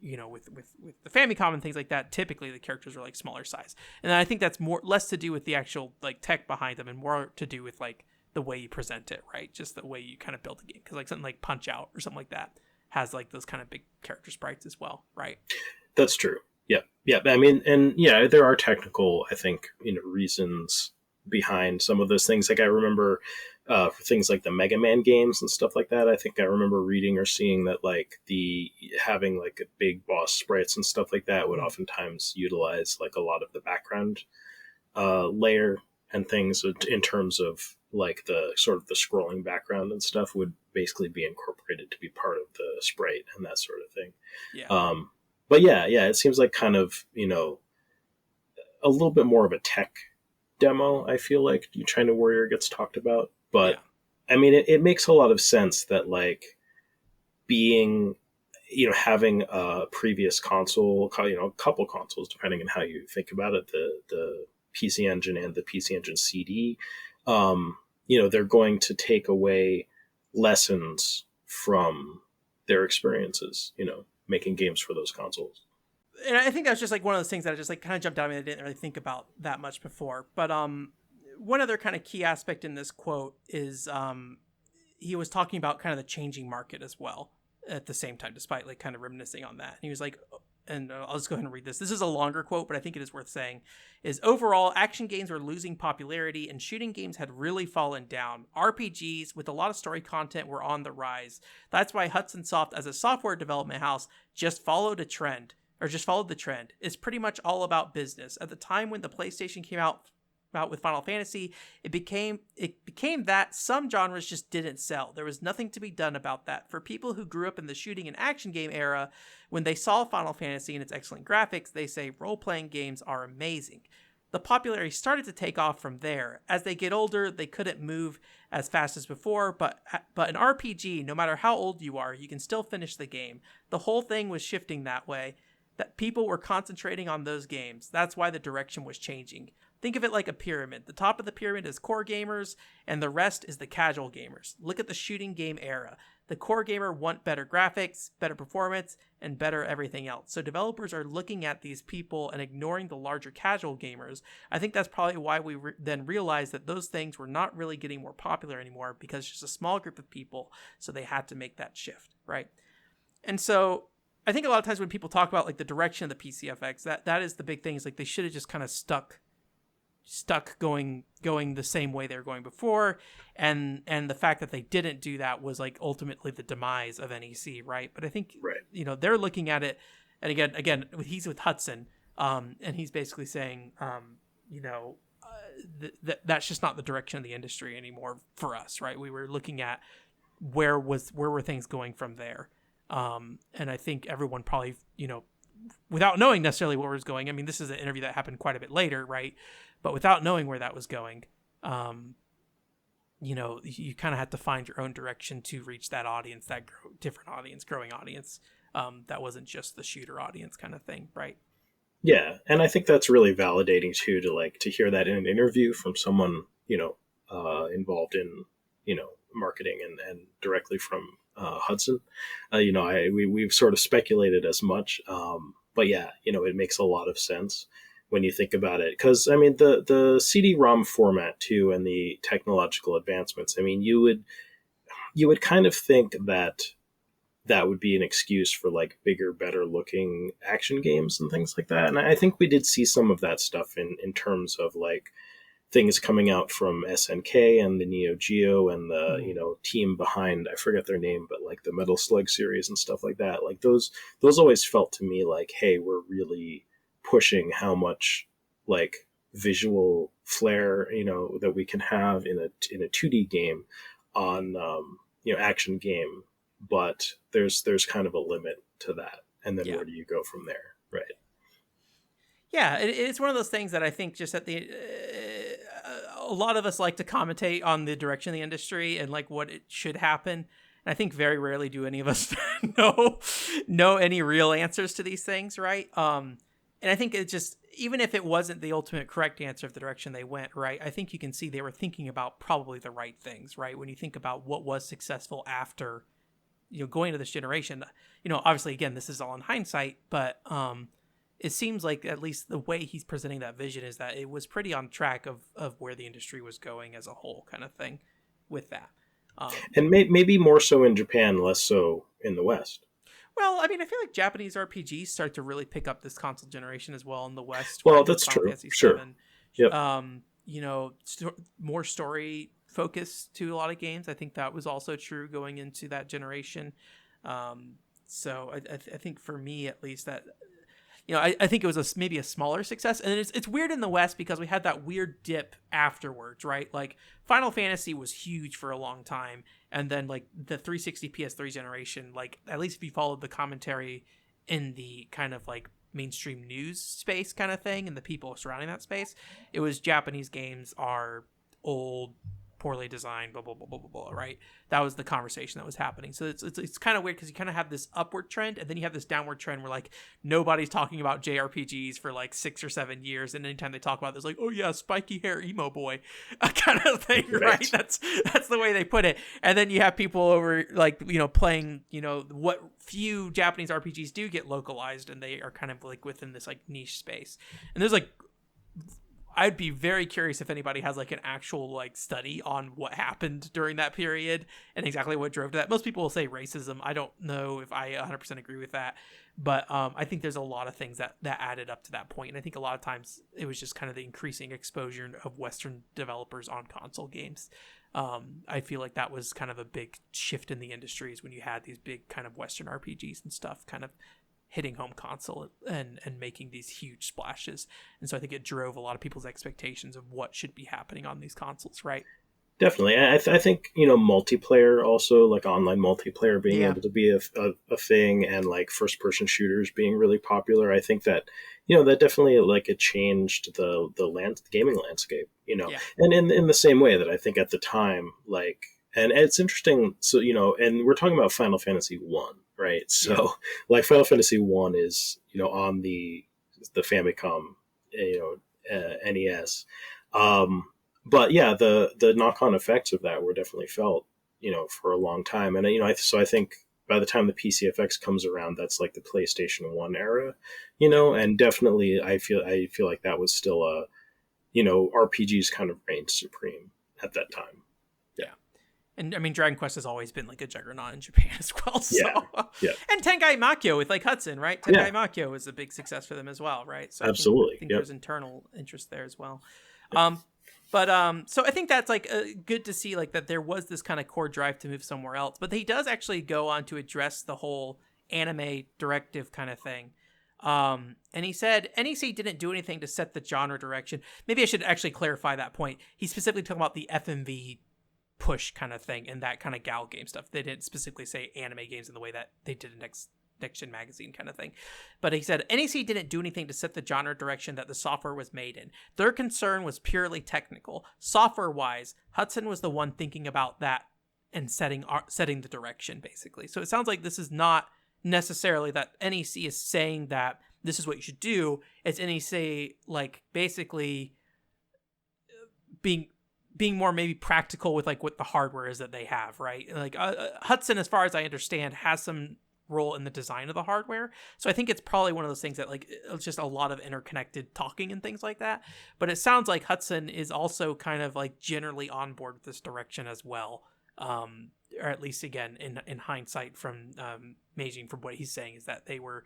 with the Famicom and things like that, typically the characters are like smaller size, and I think that's less to do with the actual like tech behind them and more to do with like the way you present it, right? Just the way you kind of build the game, because like something like Punch Out or something like that has like those kind of big character sprites as well, right? That's true. Yeah, yeah. I mean, and yeah, there are technical, I think, reasons behind some of those things. Like I remember for things like the Mega Man games and stuff like that. I think I remember reading or seeing that like the having like a big boss sprites and stuff like that would oftentimes utilize like a lot of the background layer and things in terms of like the sort of the scrolling background and stuff would basically be incorporated to be part of the sprite and that sort of thing. Yeah. But yeah, it seems like kind of, a little bit more of a tech demo. I feel like China Warrior gets talked about, but Yeah. I mean, it makes a lot of sense that like being, having a previous console, a couple consoles, depending on how you think about it, the PC Engine and the PC Engine CD, they're going to take away lessons from their experiences, making games for those consoles. And I think that's just like one of those things that I just like kind of jumped out at me that I didn't really think about that much before. But one other kind of key aspect in this quote is he was talking about kind of the changing market as well at the same time, despite like kind of reminiscing on that. And he was like, and I'll just go ahead and read this. This is a longer quote, but I think it is worth saying, is overall, action games were losing popularity and shooting games had really fallen down. RPGs with a lot of story content were on the rise. That's why Hudson Soft, as a software development house, just followed the trend. It's pretty much all about business. At the time when the PlayStation came out with Final Fantasy, it became that some genres just didn't sell. There was nothing to be done about that. For people who grew up in the shooting and action game era, when they saw Final Fantasy and its excellent graphics, they say role-playing games are amazing. The popularity started to take off from there. As they get older, they couldn't move as fast as before, but an RPG, no matter how old you are, you can still finish the game. The whole thing was shifting that way, that people were concentrating on those games. That's why the direction was changing. Think of it like a pyramid. The top of the pyramid is core gamers, and the rest is the casual gamers. Look at the shooting game era. The core gamer want better graphics, better performance, and better everything else. So developers are looking at these people and ignoring the larger casual gamers. I think that's probably why we then realized that those things were not really getting more popular anymore, because it's just a small group of people, so they had to make that shift, right? And so I think a lot of times when people talk about like the direction of the PCFX, that is the big thing, is like they should have just kind of stuck going the same way they were going before, and the fact that they didn't do that was like ultimately the demise of NEC, right? But I think they're looking at it, and again he's with Hudson, and he's basically saying that's just not the direction of the industry anymore for us, right? We were looking at where were things going from there, and I think everyone probably without knowing necessarily where it was going. I mean, this is an interview that happened quite a bit later, right? But without knowing where that was going, you kind of have to find your own direction to reach that audience, that growing audience. That wasn't just the shooter audience kind of thing, right? Yeah, and I think that's really validating too, to hear that in an interview from someone involved in marketing and directly from Hudson. We've sort of speculated as much, but yeah, it makes a lot of sense when you think about it, because I mean the CD-ROM format too, and the technological advancements. I mean, you would kind of think that would be an excuse for like bigger, better looking action games and things like that. And I think we did see some of that stuff in terms of like things coming out from SNK and the Neo Geo and the team behind, I forget their name, but like the Metal Slug series and stuff like that. Like those always felt to me like, hey, we're really pushing how much like visual flair, that we can have in a 2D game on action game, but there's kind of a limit to that, and then Yeah. where do you go from there, right? Yeah, it's one of those things that I think just at the a lot of us like to commentate on the direction of the industry and like what it should happen. And I think very rarely do any of us know any real answers to these things, right? And I think it just, even if it wasn't the ultimate correct answer of the direction they went, right? I think you can see they were thinking about probably the right things, right? When you think about what was successful after, going to this generation, obviously again, this is all in hindsight, but it seems like at least the way he's presenting that vision is that it was pretty on track of where the industry was going as a whole, kind of thing with that. And maybe more so in Japan, less so in the West. Well, I mean, I feel like Japanese RPGs start to really pick up this console generation as well in the West. Well, that's true. Sure. Yep. More story focus to a lot of games. I think that was also true going into that generation. So I think for me, at least, that I think it was maybe a smaller success, and it's weird in the West because we had that weird dip afterwards, right? Like Final Fantasy was huge for a long time, and then like the 360 PS3 generation, like at least if you followed the commentary in the kind of like mainstream news space kind of thing and the people surrounding that space, it was Japanese games are old, poorly designed, blah blah blah blah blah blah, right? That was the conversation that was happening. So it's kind of weird because you kind of have this upward trend and then you have this downward trend where like nobody's talking about JRPGs for like 6 or 7 years, and anytime they talk about it, it's like, oh yeah, spiky hair emo boy kind of thing, right? That's the way they put it. And then you have people over like playing what few Japanese RPGs do get localized, and they are kind of like within this like niche space. And there's like, I'd be very curious if anybody has like an actual like study on what happened during that period and exactly what drove to that. Most people will say racism. I don't know if I 100% agree with that, but I think there's a lot of things that added up to that point. And I think a lot of times it was just kind of the increasing exposure of Western developers on console games. I feel like that was kind of a big shift in the industries when you had these big kind of Western RPGs and stuff kind of hitting home console and making these huge splashes. And so I think it drove a lot of people's expectations of what should be happening on these consoles, right? Definitely. I think, multiplayer also, like online multiplayer being able to be a thing, and like first person shooters being really popular. I think that, that definitely like it changed the gaming landscape, and in the same way that I think at the time, like, and it's interesting. So, and we're talking about Final Fantasy 1. Right. So like Final Fantasy 1 is, on the Famicom, NES. But yeah, the knock-on effects of that were definitely felt, for a long time. And, so I think by the time the PCFX comes around, that's like the PlayStation 1 era, and definitely I feel like that was still RPGs kind of reigned supreme at that time. And I mean, Dragon Quest has always been like a juggernaut in Japan as well. So. Yeah. And Tengai Makyo with like Hudson, right? Tengai Makyo was a big success for them as well, right? So absolutely. I think there's internal interest there as well. So I think that's like good to see like that there was this kind of core drive to move somewhere else. But he does actually go on to address the whole anime directive kind of thing. And he said NEC didn't do anything to set the genre direction. Maybe I should actually clarify that point. He's specifically talking about the FMV push kind of thing and that kind of gal game stuff. They didn't specifically say anime games in the way that they did in Next Gen magazine kind of thing. But he said NEC didn't do anything to set the genre direction that the software was made in. Their concern was purely technical. Software wise, Hudson was the one thinking about that and setting the direction basically. So it sounds like this is not necessarily that NEC is saying that this is what you should do. It's NEC like basically being more maybe practical with like what the hardware is that they have, right? Like Hudson, as far as I understand, has some role in the design of the hardware. So I think it's probably one of those things that like it's just a lot of interconnected talking and things like that. But it sounds like Hudson is also kind of like generally on board with this direction as well. Or at least again, in hindsight from Meijing, from what he's saying is that they were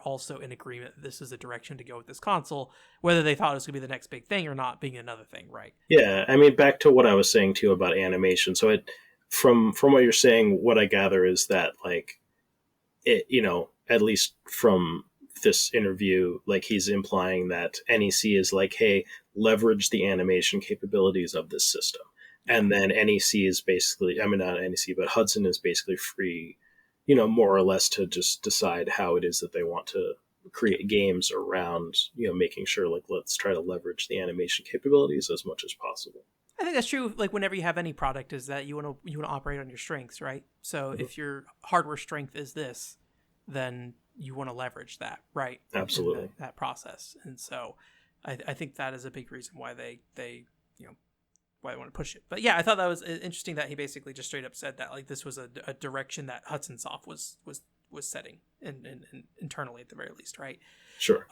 also in agreement that this is a direction to go with this console, whether they thought it was going to be the next big thing or not being another thing, right? Yeah, I mean, back to what I was saying too about animation. So from what you're saying, what I gather is that like it, at least from this interview, like he's implying that NEC is like, hey, leverage the animation capabilities of this system. And then NEC is basically, I mean, not NEC, but Hudson is basically free, more or less to just decide how it is that they want to create games around, making sure, like, let's try to leverage the animation capabilities as much as possible. I think that's true. Like whenever you have any product, is that you want to operate on your strengths, right? So if your hardware strength is this, then you want to leverage that, right? Absolutely. That process. And so I think that is a big reason why they why they want to push it. But yeah, I thought that was interesting that he basically just straight up said that like this was a direction that Hudson Soft was setting and internally at the very least, right? Sure.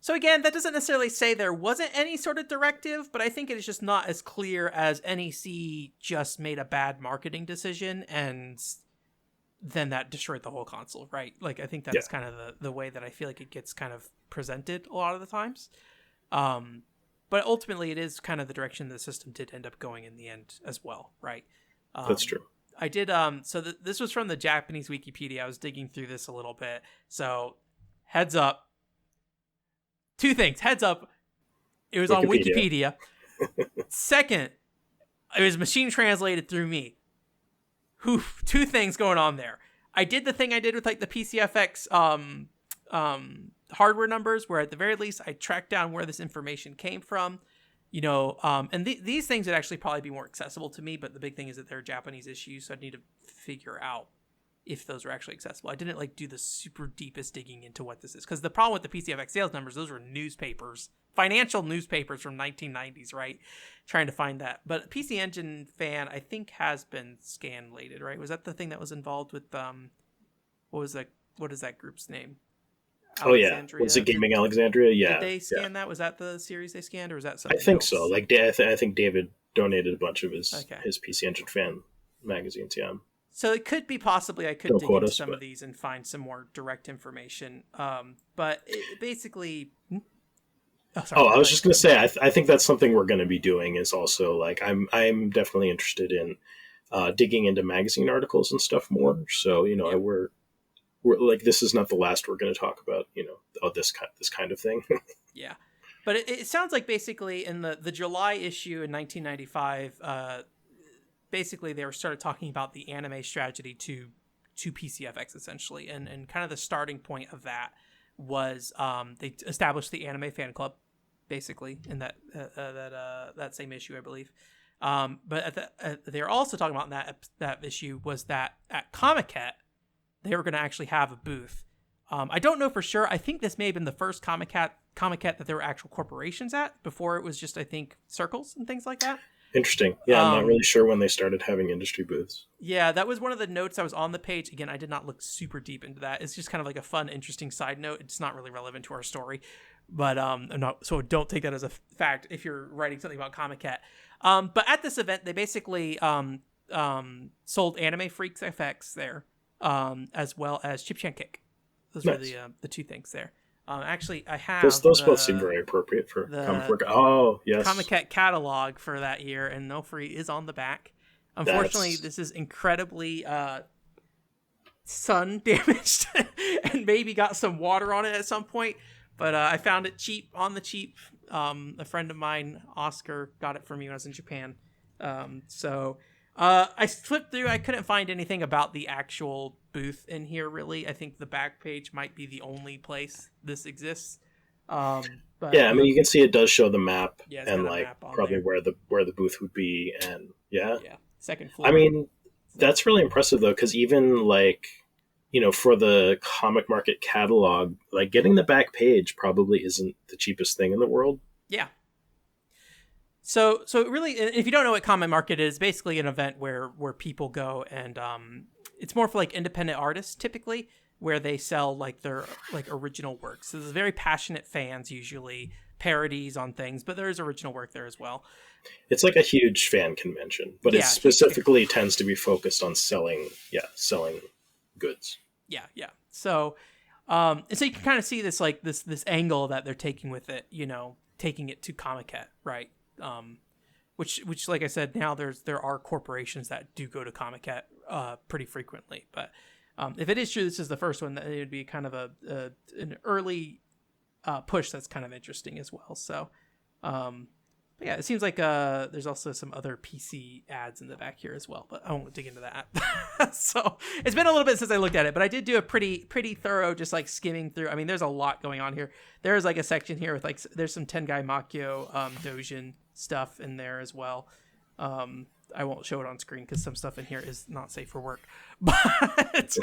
So again, that doesn't necessarily say there wasn't any sort of directive, but I think it is just not as clear as NEC just made a bad marketing decision and then that destroyed the whole console, right? Like I think that's kind of the way that I feel like it gets kind of presented a lot of the times. But ultimately it is kind of the direction the system did end up going in the end as well, right? That's true. I did, this was from the Japanese Wikipedia. I was digging through this a little bit. So heads up. Two things. Heads up. It was on Wikipedia. Second, it was machine translated through me. Two things going on there. I did the thing I did with like the PCFX hardware numbers, where at the very least I tracked down where this information came from. And these things would actually probably be more accessible to me, but the big thing is that they're Japanese issues, so I'd need to figure out if those are actually accessible. I didn't like do the super deepest digging into what this is, because the problem with the PCFX sales numbers, those were newspapers, financial newspapers from 1990s, right? Trying to find that. But PC Engine fan, I think, has been scanlated, right? Was that the thing that was involved with what is that group's name? Oh yeah, was it Gaming Alexandria? Yeah. Did they scan that? Was that the series they scanned, or was that something? I think else? so. Like I think David donated a bunch of his PC Engine fan magazines. Yeah. So it could be possibly I could dig into some of these and find some more direct information. But it basically. I was just going to say, I think that's something we're going to be doing. Is also like I'm definitely interested in digging into magazine articles and stuff more. So we're like, this is not the last we're going to talk about. This kind of thing. Yeah, but it sounds like basically in the July issue in 1995. Basically, they started talking about the anime strategy to PCFX essentially, and kind of the starting point of that was they established the anime fan club, basically in that same issue, I believe. But they were also talking about in that issue was that at Comiket they were going to actually have a booth. I don't know for sure. I think this may have been the first Comiket that there were actual corporations at. Before it was just, I think, circles and things like that. Interesting. Yeah, I'm not really sure when they started having industry booths. Yeah, that was one of the notes that was on the page. Again, I did not look super deep into that. It's just kind of like a fun, interesting side note. It's not really relevant to our story, but so don't take that as a fact if you're writing something about Comiket. But at this event, they basically sold Anime Freaks FX there, as well as Chip Chan Kick. Those were the two things there. Actually, I have those both seem very appropriate for Comic. Oh, yes, Comiket catalog for that year, and No Free is on the back. Unfortunately, this is incredibly sun damaged, and maybe got some water on it at some point. But I found it cheap on the cheap. A friend of mine, Oscar, got it for me when I was in Japan. So I flipped through. I couldn't find anything about the actual booth in here, really. I think the back page might be the only place this exists. But yeah, I mean, you can see it does show the map, and like map probably where the booth would be, and yeah, second floor. I mean, that's really impressive though, because even like for the comic market catalog, like getting the back page probably isn't the cheapest thing in the world. Yeah. So really, if you don't know what Comic Market is, basically an event where people go and it's more for like independent artists typically, where they sell like their like original works. So there's very passionate fans, usually parodies on things, but there is original work there as well. It's like a huge fan convention, but it specifically tends to be focused on selling goods. Yeah. So and so you can kind of see this like this angle that they're taking with it, taking it to Comiket, right? Which like I said, now there are corporations that do go to Comiket pretty frequently, but If it is true this is the first one, then it would be kind of an early push that's kind of interesting as well. So but yeah, it seems like there's also some other PC ads in the back here as well, but I won't dig into that. So it's been a little bit since I looked at it, but I did do a pretty thorough, just like skimming through. I mean, there's a lot going on here. There's like a section here with like, there's some Tengai Makyo Dojin stuff in there as well. I won't show it on screen because some stuff in here is not safe for work, but it's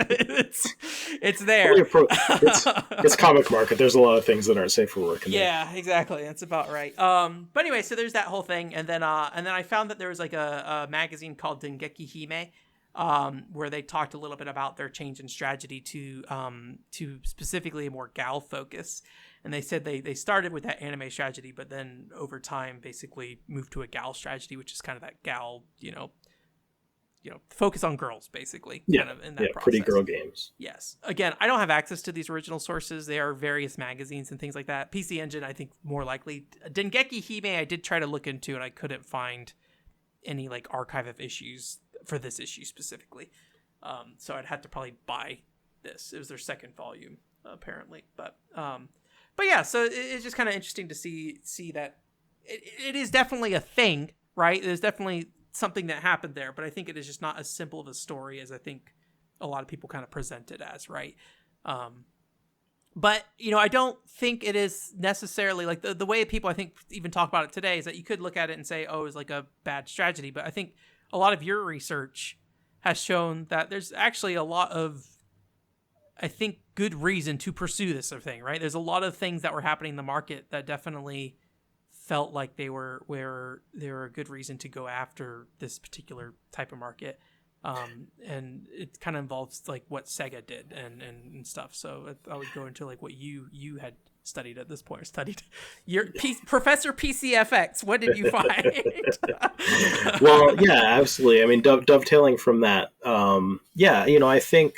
there. It's comic market. There's a lot of things that aren't safe for work. Yeah, exactly. That's about right. But anyway, so there's that whole thing, and then I found that there was like a magazine called Dengeki Hime, where they talked a little bit about their change in strategy to specifically a more gal focus. And they said they started with that anime strategy, but then over time basically moved to a gal strategy, which is kind of that gal, focus on girls, basically. Yeah, kind of in that process. Pretty girl games. Yes. Again, I don't have access to these original sources. They are various magazines and things like that. PC Engine, I think, more likely. Dengeki Hime, I did try to look into, and I couldn't find any like archive of issues for this issue specifically. So I'd have to probably buy this. It was their second volume, apparently. But yeah, so it's just kind of interesting to see that it is definitely a thing, right? There's definitely something that happened there, but I think it is just not as simple of a story as I think a lot of people kind of present it as, right? But, I don't think it is necessarily like the way people I think even talk about it today is that you could look at it and say, oh, it's like a bad strategy. But I think a lot of your research has shown that there's actually a lot of, I think, good reason to pursue this sort of thing, right? There's a lot of things that were happening in the market that definitely felt like they were a good reason to go after this particular type of market. And it kind of involves like what SEGA did and stuff. So I would go into like what you had studied at this point, or studied your Professor PCFX. What did you find? Well, yeah, absolutely. I mean, dovetailing from that, I think,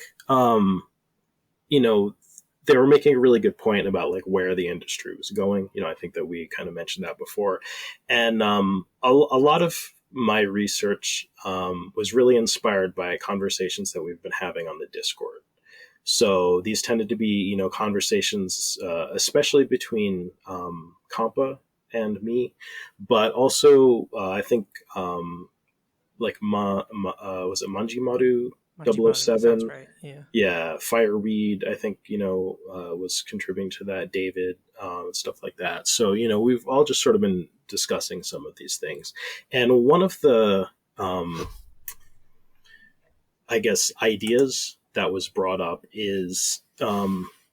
they were making a really good point about like where the industry was going. I think that we kind of mentioned that before. And a lot of my research was really inspired by conversations that we've been having on the Discord. So these tended to be, conversations, especially between Compa and me, but also I think was it Manjimaru 007? Right. Yeah, Fireweed, I think, was contributing to that, David, stuff like that. So, we've all just sort of been discussing some of these things. And one of the, ideas that was brought up is,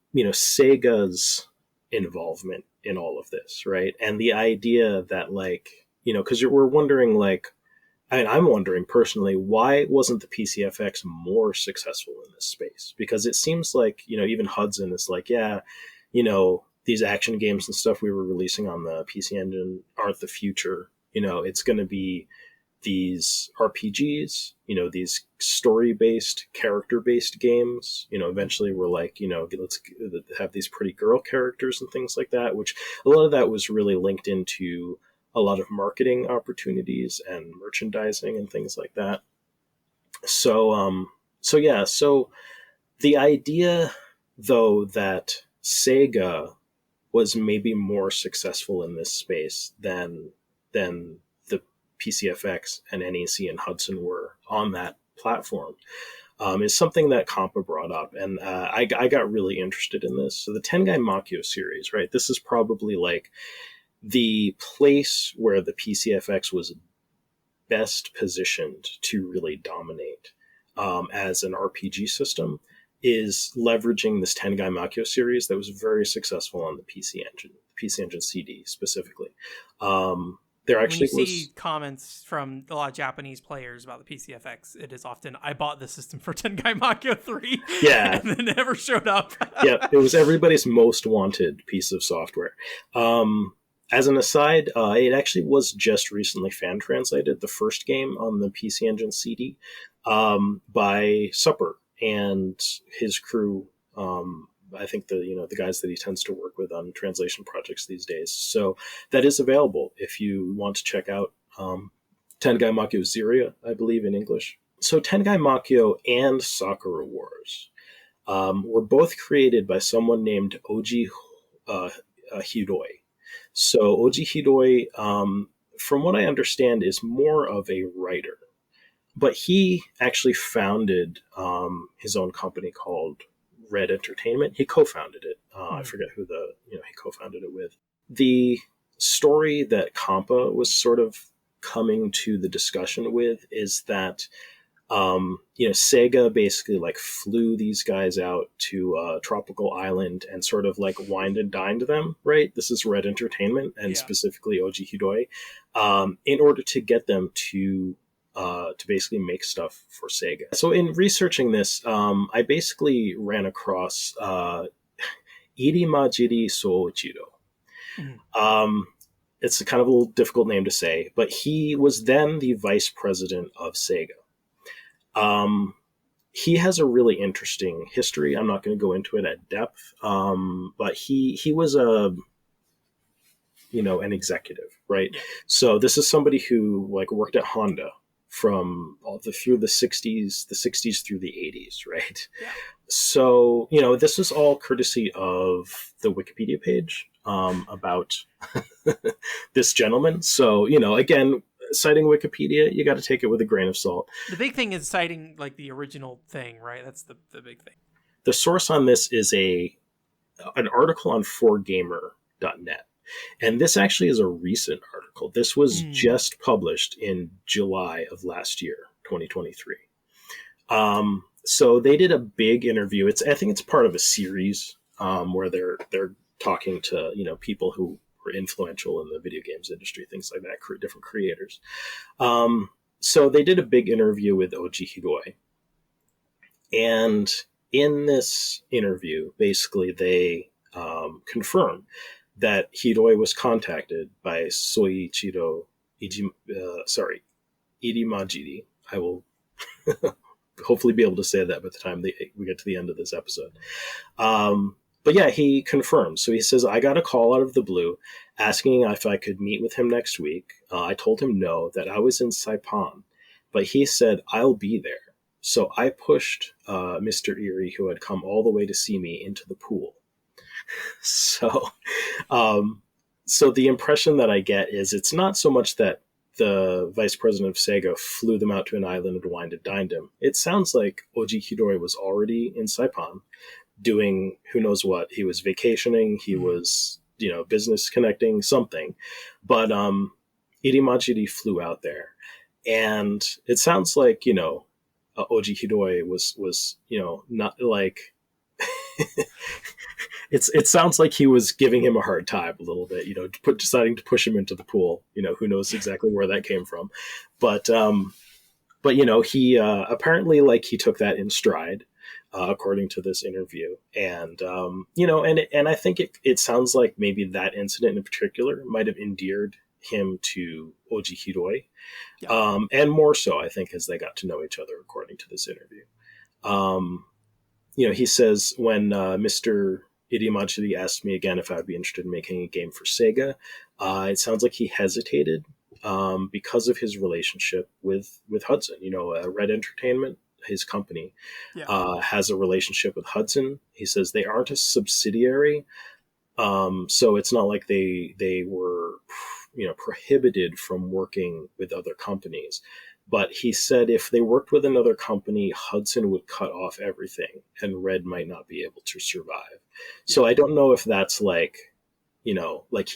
Sega's involvement in all of this, right? And the idea that, like, because we're wondering, like, I'm wondering personally, why wasn't the PCFX more successful in this space? Because it seems like, even Hudson is like, these action games and stuff we were releasing on the PC Engine aren't the future. It's going to be these RPGs, these story-based, character-based games. Eventually we're like, let's have these pretty girl characters and things like that, which a lot of that was really linked into a lot of marketing opportunities and merchandising and things like that. So the idea, though, that SEGA was maybe more successful in this space than the PCFX and NEC and Hudson were on that platform, is something that Compa brought up. And I got really interested in this. So the Tengai Makyo series, right? This is probably like the place where the PCFX was best positioned to really dominate as an RPG system, is leveraging this Tengai Makyo series that was very successful on the PC Engine CD specifically. There actually when you see comments from a lot of Japanese players about the PCFX, it is often, I bought the system for Tengai Makyo 3. Yeah. And it never showed up. Yeah, it was everybody's most wanted piece of software. As an aside, it actually was just recently fan translated, the first game on the PC Engine CD, by Supper and his crew. I think the guys that he tends to work with on translation projects these days. So that is available if you want to check out Tengai Makyo Ziria, I believe, in English. So Tengai Makyo and Sakura Wars were both created by someone named Oji Hiroi. So Oji Hiroi, from what I understand, is more of a writer, but he actually founded his own company called Red Entertainment. He co-founded it. I forget who he co-founded it with. The story that Kampa was sort of coming to the discussion with is that Sega basically like flew these guys out to a tropical island and sort of like wined and dined them, right? This is Red Entertainment and specifically Oji Hiroi, in order to get them to basically make stuff for Sega. So in researching this, I basically ran across Irimajiri Soichiro. It's a kind of a little difficult name to say, but he was then the vice president of Sega. He has a really interesting history. I'm not going to go into it at depth, but he was an executive, right? Yeah. So this is somebody who like worked at Honda from through the 60s through the 80s, right? Yeah. So, this is all courtesy of the Wikipedia page about this gentleman. So, again, citing Wikipedia, you got to take it with a grain of salt. The big thing is citing like the original thing, right? That's the big thing. The source on this is an article on 4gamer.net. And this actually is a recent article. This was just published in July of last year, 2023. So they did a big interview. I think it's part of a series where they're talking to people who were influential in the video games industry, things like that, different creators. So they did a big interview with Oji Hiroi, and in this interview, basically they confirm that Hiroi was contacted by Soichiro Irimajiri. I will hopefully be able to say that by the time we get to the end of this episode. But yeah, he confirms. So he says, I got a call out of the blue asking if I could meet with him next week. I told him no, that I was in Saipan. But he said, I'll be there. So I pushed Mr. Erie, who had come all the way to see me, into the pool. So the impression that I get is it's not so much that the vice president of Sega flew them out to an island and wined and dined him. It sounds like Oji Hiroi was already in Saipan doing who knows what. He was vacationing. He was, business connecting, something. But Irimajiri flew out there. And it sounds like, Oji Hiroi was not like... It sounds like he was giving him a hard time a little bit, deciding to push him into the pool. Who knows exactly where that came from, but he apparently he took that in stride, according to this interview, and and I think it sounds like maybe that incident in particular might have endeared him to Oji Hiroi, and more so, I think, as they got to know each other, according to this interview. He says when Mr. Irimajiri asked me again if I would be interested in making a game for Sega, it sounds like he hesitated because of his relationship with Hudson. Red Entertainment, his company, has a relationship with Hudson. He says they aren't a subsidiary, so it's not like they were prohibited from working with other companies. But he said if they worked with another company, Hudson would cut off everything and Red might not be able to survive. Yeah. So I don't know if that's like he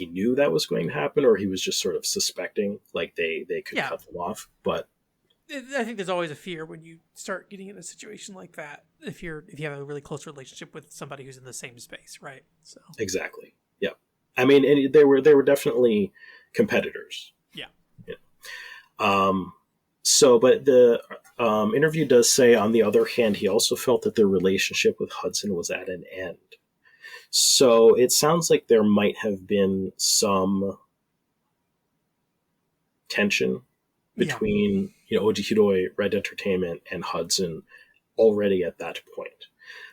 knew that was going to happen, or he was just sort of suspecting like they could cut them off. But I think there's always a fear when you start getting in a situation like that, if you have a really close relationship with somebody who's in the same space, right? So exactly. Yeah. I mean, and they were definitely competitors. Yeah. So, but the interview does say, on the other hand, he also felt that their relationship with Hudson was at an end. So it sounds like there might have been some tension between Oji Hiroi, Red Entertainment, and Hudson already at that point.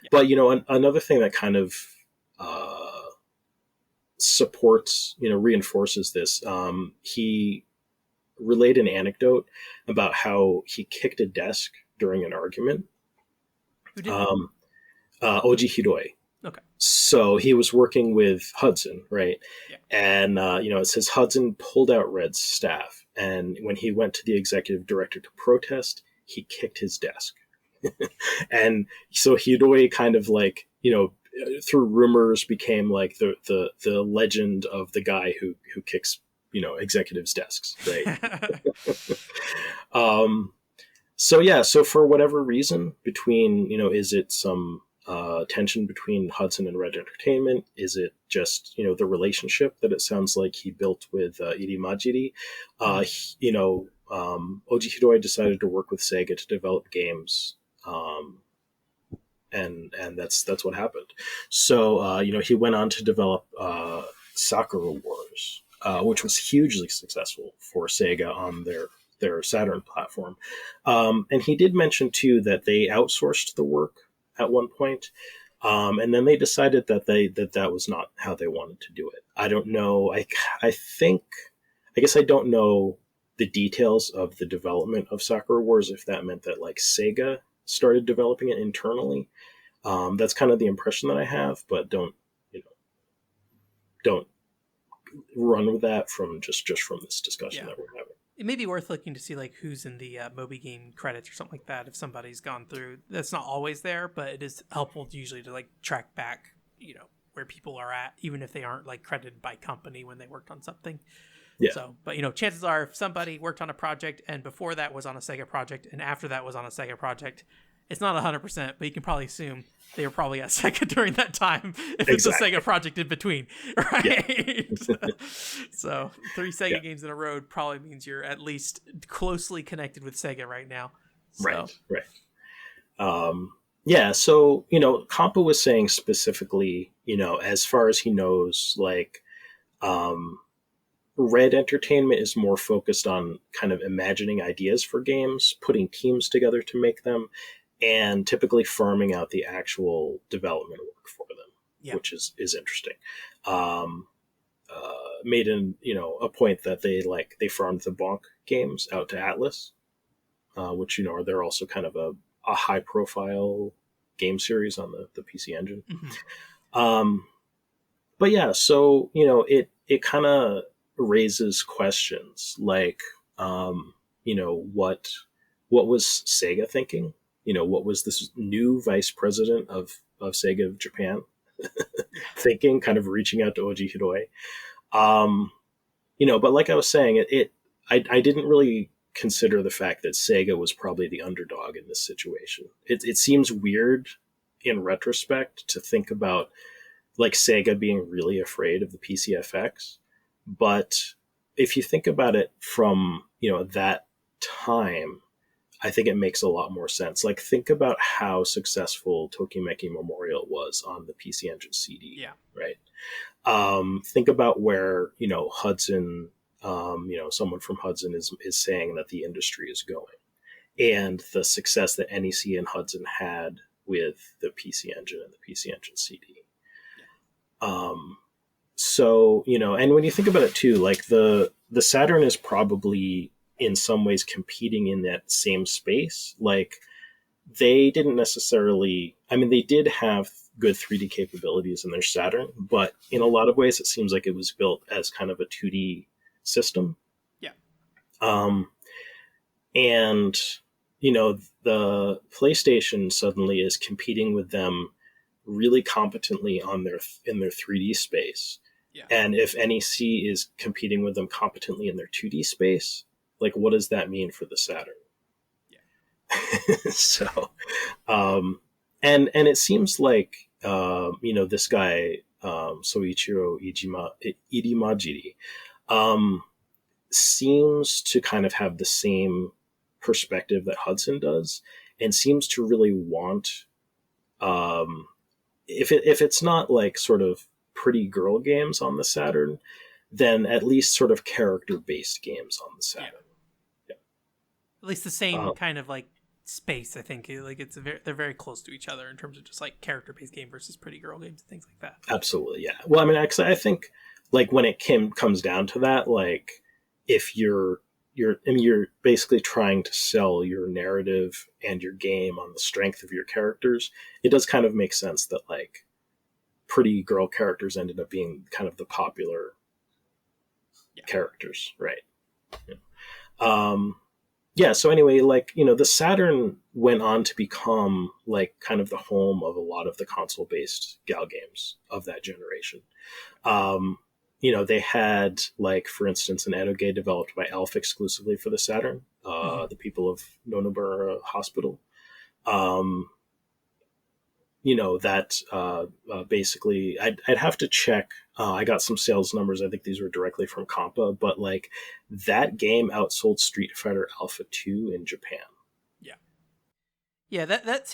Yeah. But another thing that kind of supports, reinforces this, he relayed an anecdote about how he kicked a desk during an argument. Who did? Oji Hiroi. Okay. So he was working with Hudson, right? Yeah. And, it says Hudson pulled out Red's staff. And when he went to the executive director to protest, he kicked his desk. And so Hiroi kind of like, through rumors became like the legend of the guy who kicks, executives' desks, right? So yeah, so for whatever reason, between is it some tension between Hudson and Red Entertainment? Is it just the relationship that it sounds like he built with Iri Majiri? Oji Hiroi decided to work with Sega to develop games, and that's what happened. So he went on to develop Sakura Wars, which was hugely successful for Sega on their Saturn platform. And he did mention too that they outsourced the work at one point, and then they decided that that was not how they wanted to do it. I don't know. I guess I don't know the details of the development of Sakura Wars. If that meant that like Sega started developing it internally, that's kind of the impression that I have. But don't run with that from just from this discussion that we're having. It may be worth looking to see like who's in the Moby Game credits or something like that. If somebody's gone through, that's not always there, but it is helpful usually to like track back, where people are at, even if they aren't like credited by company when they worked on something. Yeah. So, but chances are if somebody worked on a project and before that was on a Sega project and after that was on a Sega project, it's not 100%, but you can probably assume they were probably at Sega during that time if it's a Sega project in between, right? Yeah. So 3 Sega games in a row probably means you're at least closely connected with Sega right now. So. Right. Yeah, so, Compa was saying specifically, as far as he knows, like, Red Entertainment is more focused on kind of imagining ideas for games, putting teams together to make them, and typically farming out the actual development work for them, which is interesting. Made a point that they farmed the Bonk games out to Atlas, which they're also kind of a high profile game series on the PC Engine. Mm-hmm. But yeah, so it kind of raises questions like what was Sega thinking? What was this new vice president of Sega of Japan thinking, kind of reaching out to Oji Hiroi? But like I was saying, I didn't really consider the fact that Sega was probably the underdog in this situation. It seems weird in retrospect to think about like Sega being really afraid of the PCFX. But if you think about it from, that time, I think it makes a lot more sense. Like, think about how successful Tokimeki Memorial was on the PC Engine CD. Yeah. Right. Think about where, Hudson, someone from Hudson is saying that the industry is going, and the success that NEC and Hudson had with the PC Engine and the PC Engine CD. So, and when you think about it too, like the Saturn is probably in some ways competing in that same space. Like, they didn't necessarily, they did have good 3D capabilities in their Saturn, but in a lot of ways it seems like it was built as kind of a 2D system. Yeah. And, the PlayStation suddenly is competing with them really competently in their 3D space. Yeah. And if NEC is competing with them competently in their 2D space, like, what does that mean for the Saturn? Yeah. So, and it seems like, this guy, Soichiro Irimajiri, seems to kind of have the same perspective that Hudson does, and seems to really want, if it's not like sort of pretty girl games on the Saturn, then at least sort of character-based games on the Saturn. Yeah. At least the same kind of like space, I think. Like, they're very close to each other in terms of just like character-based game versus pretty girl games and things like that. Absolutely, yeah. Well, I think like when it comes down to that, like if you're you're basically trying to sell your narrative and your game on the strength of your characters. It does kind of make sense that like pretty girl characters ended up being kind of the popular characters, right? Yeah. So anyway, like, the Saturn went on to become like kind of the home of a lot of the console-based gal games of that generation. They had, like, for instance, an Edoge developed by Elf exclusively for the Saturn, the people of Nonobura Hospital. That basically, I'd have to check. I got some sales numbers. I think these were directly from Compa, but like that game outsold Street Fighter Alpha 2 in Japan. Yeah, that's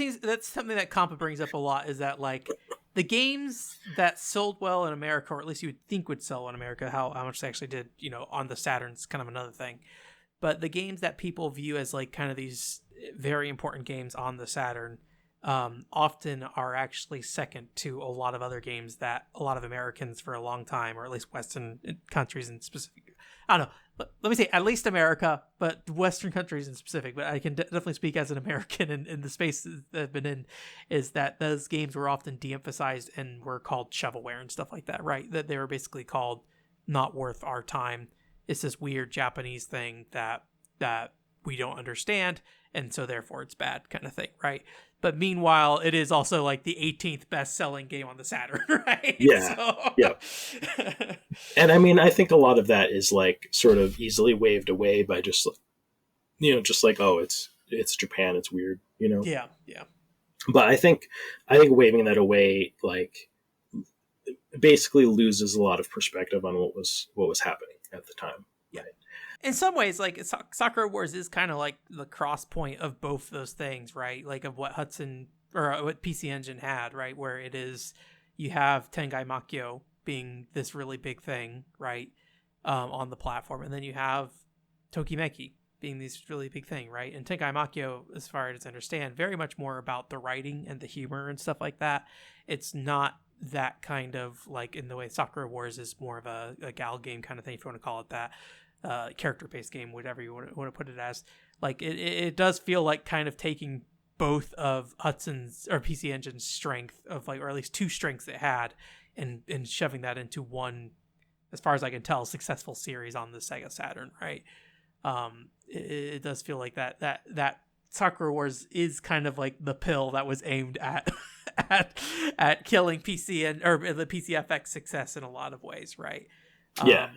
something that Compa brings up a lot, is that like the games that sold well in America, or at least you would think would sell in America, how much they actually did, on the Saturn's kind of another thing. But the games that people view as like kind of these very important games on the Saturn often are actually second to a lot of other games that a lot of Americans for a long time, or at least Western countries in specific, I don't know. Let me say at least America, but Western countries in specific, but I can definitely speak as an American in the space that I've been in, is that those games were often de-emphasized and were called shovelware and stuff like that, right? That they were basically called not worth our time. It's this weird Japanese thing that we don't understand, and so therefore it's bad kind of thing, right? But meanwhile, it is also like the 18th best-selling game on the Saturn, right? Yeah, so... yeah. And I mean, I think a lot of that is like sort of easily waved away by just, just like, oh, it's Japan, it's weird, Yeah, yeah. But I think waving that away, like, basically loses a lot of perspective on what was happening at the time. Yeah. In some ways, like, Sakura Wars is kind of like the cross point of both those things, right? Like of what Hudson or what PC Engine had, right? Where it is, you have Tengai Makyo being this really big thing, right? On the platform. And then you have Tokimeki being this really big thing, right? And Tengai Makyo, as far as I understand, very much more about the writing and the humor and stuff like that. It's not that kind of like in the way Sakura Wars is more of a gal game kind of thing, if you want to call it that. Character-based game, whatever you want to put it as. Like it does feel like kind of taking both of Hudson's or PC Engine's strength of like, or at least two strengths it had, and shoving that into one, as far as I can tell, successful series on the Sega Saturn, right? It does feel like that Sakura Wars is kind of like the pill that was aimed at at killing PC or the PCFX success in a lot of ways, right? Yeah.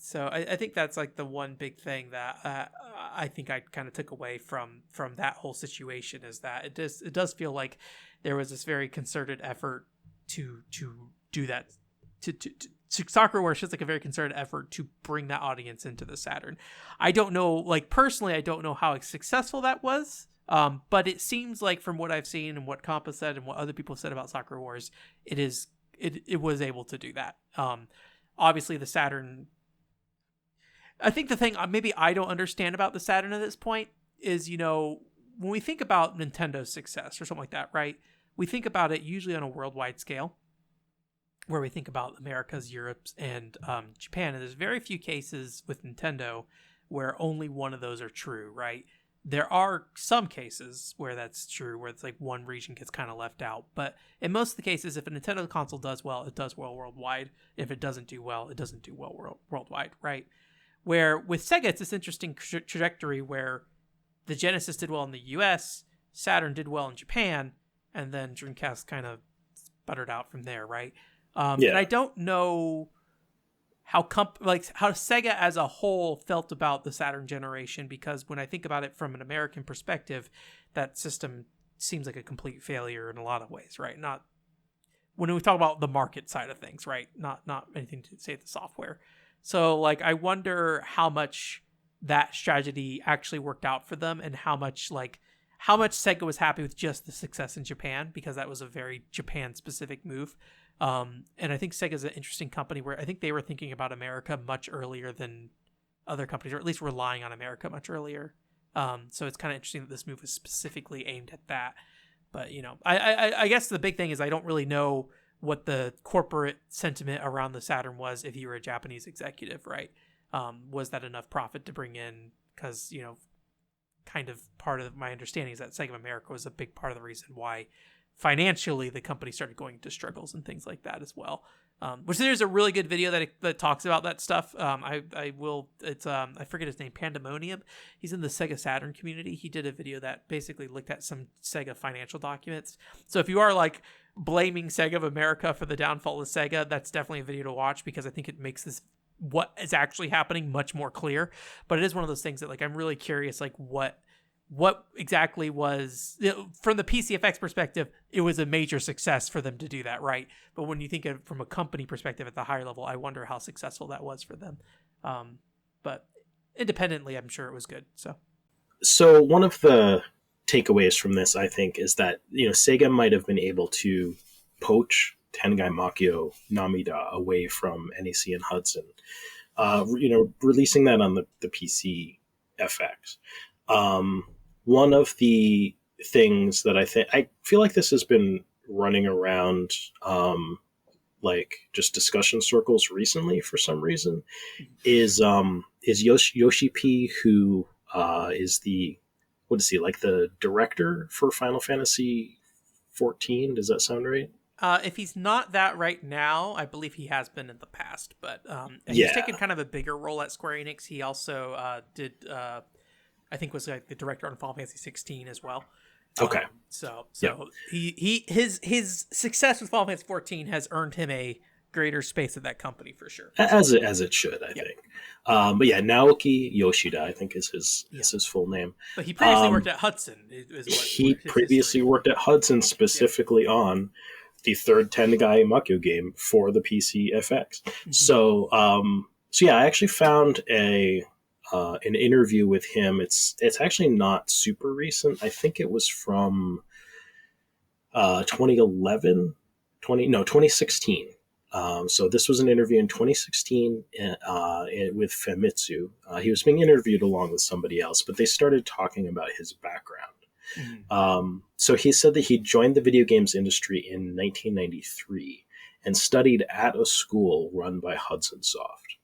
So I think that's like the one big thing that I think I kind of took away from that whole situation, is that it does feel like there was this very concerted effort to do that. To Sakura Wars is like a very concerted effort to bring that audience into the Saturn. I don't know, like personally, I don't know how successful that was. But it seems like from what I've seen and what Compa said and what other people said about Sakura Wars, it was able to do that. Obviously the Saturn. I think the thing maybe I don't understand about the Saturn at this point is, when we think about Nintendo's success or something like that, right? We think about it usually on a worldwide scale, where we think about America's, Europe's, and Japan. And there's very few cases with Nintendo where only one of those are true, right? There are some cases where that's true, where it's like one region gets kind of left out. But in most of the cases, if a Nintendo console does well, it does well worldwide. If it doesn't do well, it doesn't do well worldwide, right? Where with Sega, it's this interesting trajectory where the Genesis did well in the US, Saturn did well in Japan, and then Dreamcast kind of sputtered out from there, right? And I don't know how Sega as a whole felt about the Saturn generation, because when I think about it from an American perspective, that system seems like a complete failure in a lot of ways, right? Not when we talk about the market side of things, right? Not anything to say with the software. So, like, I wonder how much that strategy actually worked out for them, and how much Sega was happy with just the success in Japan, because that was a very Japan-specific move. And I think Sega's an interesting company where I think they were thinking about America much earlier than other companies, or at least relying on America much earlier. So it's kind of interesting that this move was specifically aimed at that. But, I guess the big thing is I don't really know what the corporate sentiment around the Saturn was if you were a Japanese executive, right? Was that enough profit to bring in because, you know, kind of part of my understanding is that Sega of America was a big part of the reason why financially the company started going into struggles and things like that as well. Which there's a really good video that talks about that stuff. I forget his name, Pandemonium. He's in the Sega Saturn community. He did a video that basically looked at some Sega financial documents. So if you are like blaming Sega of America for the downfall of Sega, that's definitely a video to watch, because I think it makes this, what is actually happening, much more clear. But it is one of those things that, like, I'm really curious, like what exactly was, from the PCFX perspective, it was a major success for them to do that, right? But when you think of from a company perspective at the higher level, I wonder how successful that was for them. But independently, I'm sure it was good. So one of the takeaways from this, I think, is that, you know, Sega might have been able to poach Tengai Makyo Namida away from NEC and Hudson, you know, releasing that on the PC FX. One of the things that I feel like this has been running around, like just discussion circles recently for some reason, is Yoshi P, who is the, what is he, like the director for Final Fantasy 14? Does that sound right? If he's not that right now, I believe he has been in the past, but he's taken kind of a bigger role at Square Enix. He also did, I think, was like the director on Final Fantasy 16 as well. Okay. So his success with Final Fantasy 14 has earned him a greater space at that company for sure. As it should, I think. But yeah, Naoki Yoshida, I think is his full name. But he previously worked at Hudson. He previously worked at Hudson specifically on the third Tengai Makyo game for the PC FX. Mm-hmm. So yeah, I actually found an interview with him. It's actually not super recent. I think it was from 2016. So this was an interview in 2016 with Famitsu. He was being interviewed along with somebody else, but they started talking about his background. Mm-hmm. So he said that he joined the video games industry in 1993 and studied at a school run by Hudson Soft.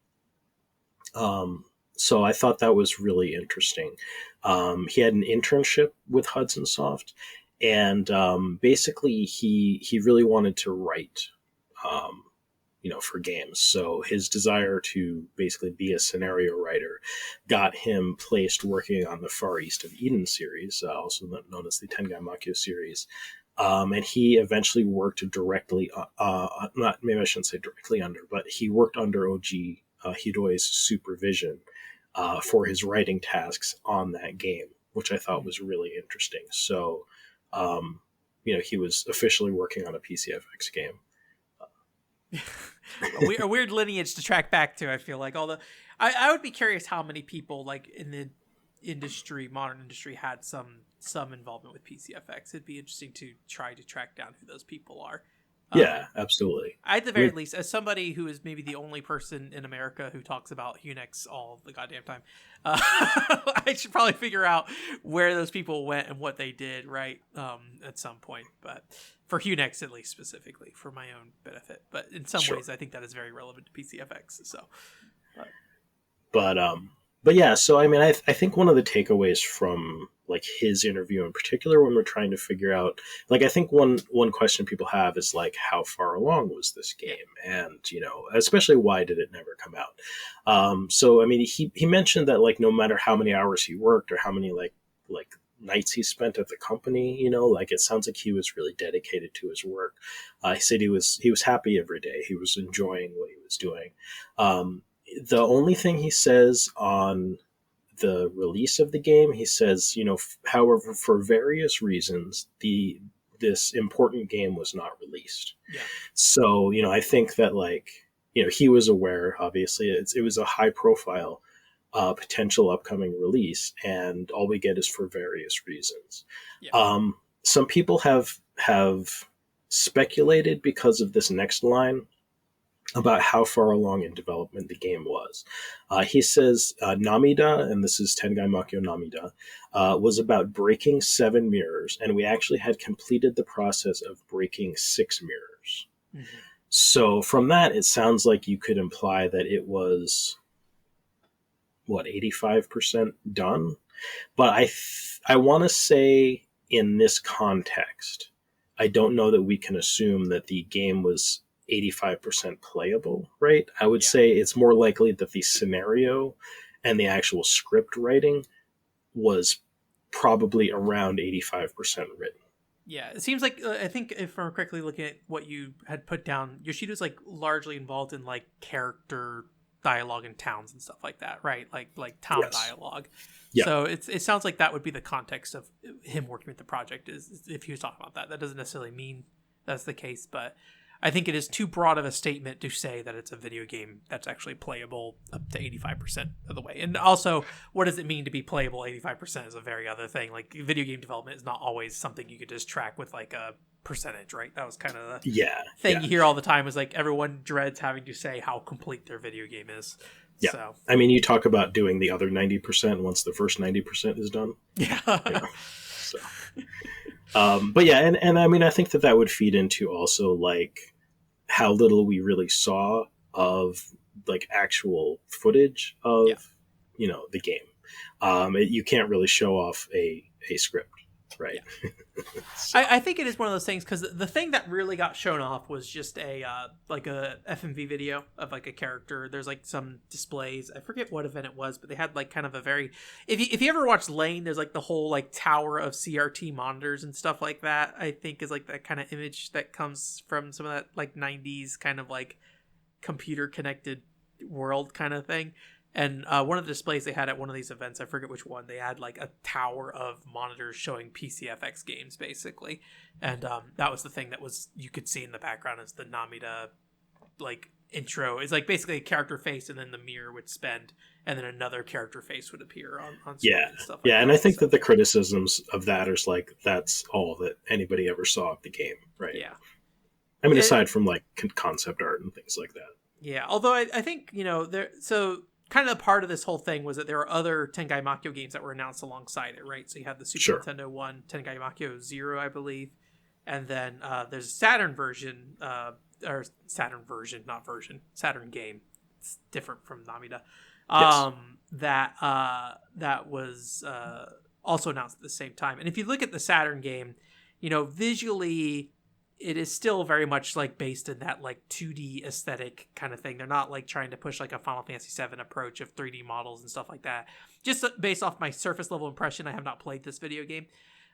So I thought that was really interesting. He had an internship with Hudson Soft, and basically he really wanted to write, you know, for games. So his desire to basically be a scenario writer got him placed working on the Far East of Eden series, also known as the Tengai Makyo series. And he eventually worked directly, maybe I shouldn't say directly under, but he worked under OG Hiroi's supervision for his writing tasks on that game, which I thought was really interesting. So, you know, he was officially working on a PCFX game. A weird lineage to track back to, I feel like. Although I would be curious how many people, like, in the industry, modern industry, had some involvement with PCFX. It'd be interesting to try to track down who those people are. Yeah, absolutely. At the very least, as somebody who is maybe the only person in America who talks about Unix all the goddamn time, I should probably figure out where those people went and what they did, right, at some point. But for Unix, at least, specifically, for my own benefit. But in some ways, I think that is very relevant to PCFX. So, But yeah, so I mean, I think one of the takeaways from like his interview in particular, when we're trying to figure out, like, I think one question people have is like, how far along was this game, and, you know, especially why did it never come out? So I mean, he mentioned that, like, no matter how many hours he worked or how many like nights he spent at the company, you know, like, it sounds like he was really dedicated to his work. He said he was happy every day. He was enjoying what he was doing. The only thing he says on the release of the game, he says, you know, however, for various reasons, this important game was not released. Yeah. So, you know, I think that, like, you know, he was aware, obviously, it was a high profile potential upcoming release, and all we get is for various reasons. Yeah. Some people have speculated, because of this next line, about how far along in development the game was. He says Namida, and this is Tengai Makyo Namida, was about breaking 7 mirrors, and we actually had completed the process of breaking 6 mirrors. Mm-hmm. So from that, it sounds like you could imply that it was 85% done. But I want to say in this context, I don't know that we can assume that the game was 85% playable, right? I would say it's more likely that the scenario and the actual script writing was probably around 85% written. Yeah, it seems like I think if I'm correctly looking at what you had put down, Yoshida's like largely involved in like character dialogue in towns and stuff like that, right? Like town dialogue. Yeah. So it sounds like that would be the context of him working with the project. Is if he was talking about that. That doesn't necessarily mean that's the case, but I think it is too broad of a statement to say that it's a video game that's actually playable up to 85% of the way. And also, what does it mean to be playable 85% is a very other thing. Like, video game development is not always something you could just track with, like, a percentage, right? That was kind of the thing you hear all the time is, like, everyone dreads having to say how complete their video game is. Yeah. So. I mean, you talk about doing the other 90% once the first 90% is done. Yeah. So. But yeah, and I mean, I think that would feed into also like how little we really saw of like actual footage of the game. You can't really show off a script, right? Yeah. So. I think it is one of those things because the thing that really got shown off was just a FMV video of like a character. There's like some displays. I forget what event it was, but they had like kind of a very if you ever watched Lane, there's like the whole like tower of CRT monitors and stuff like that. I think is like that kind of image that comes from some of that like 90s kind of like computer connected world kind of thing. And one of the displays they had at one of these events, I forget which one, they had like a tower of monitors showing PCFX games, basically. And that was the thing that was you could see in the background as the Namida like intro. It's like basically a character face and then the mirror would spin and then another character face would appear on screen and stuff like that. And I think that the criticisms of that is like that's all that anybody ever saw of the game, right? Yeah. I mean, aside from like concept art and things like that. Yeah, although I think, kind of a part of this whole thing was that there were other Tengai Makyo games that were announced alongside it, right? So you had the Super Nintendo one, Tengai Makyo Zero, I believe. And then there's a Saturn version, or Saturn version, not version, Saturn game. It's different from Namida. That was also announced at the same time. And if you look at the Saturn game, visually it is still very much like based in that like 2D aesthetic kind of thing. They're not like trying to push like a Final Fantasy VII approach of 3D models and stuff like that. Just based off my surface level impression, I have not played this video game.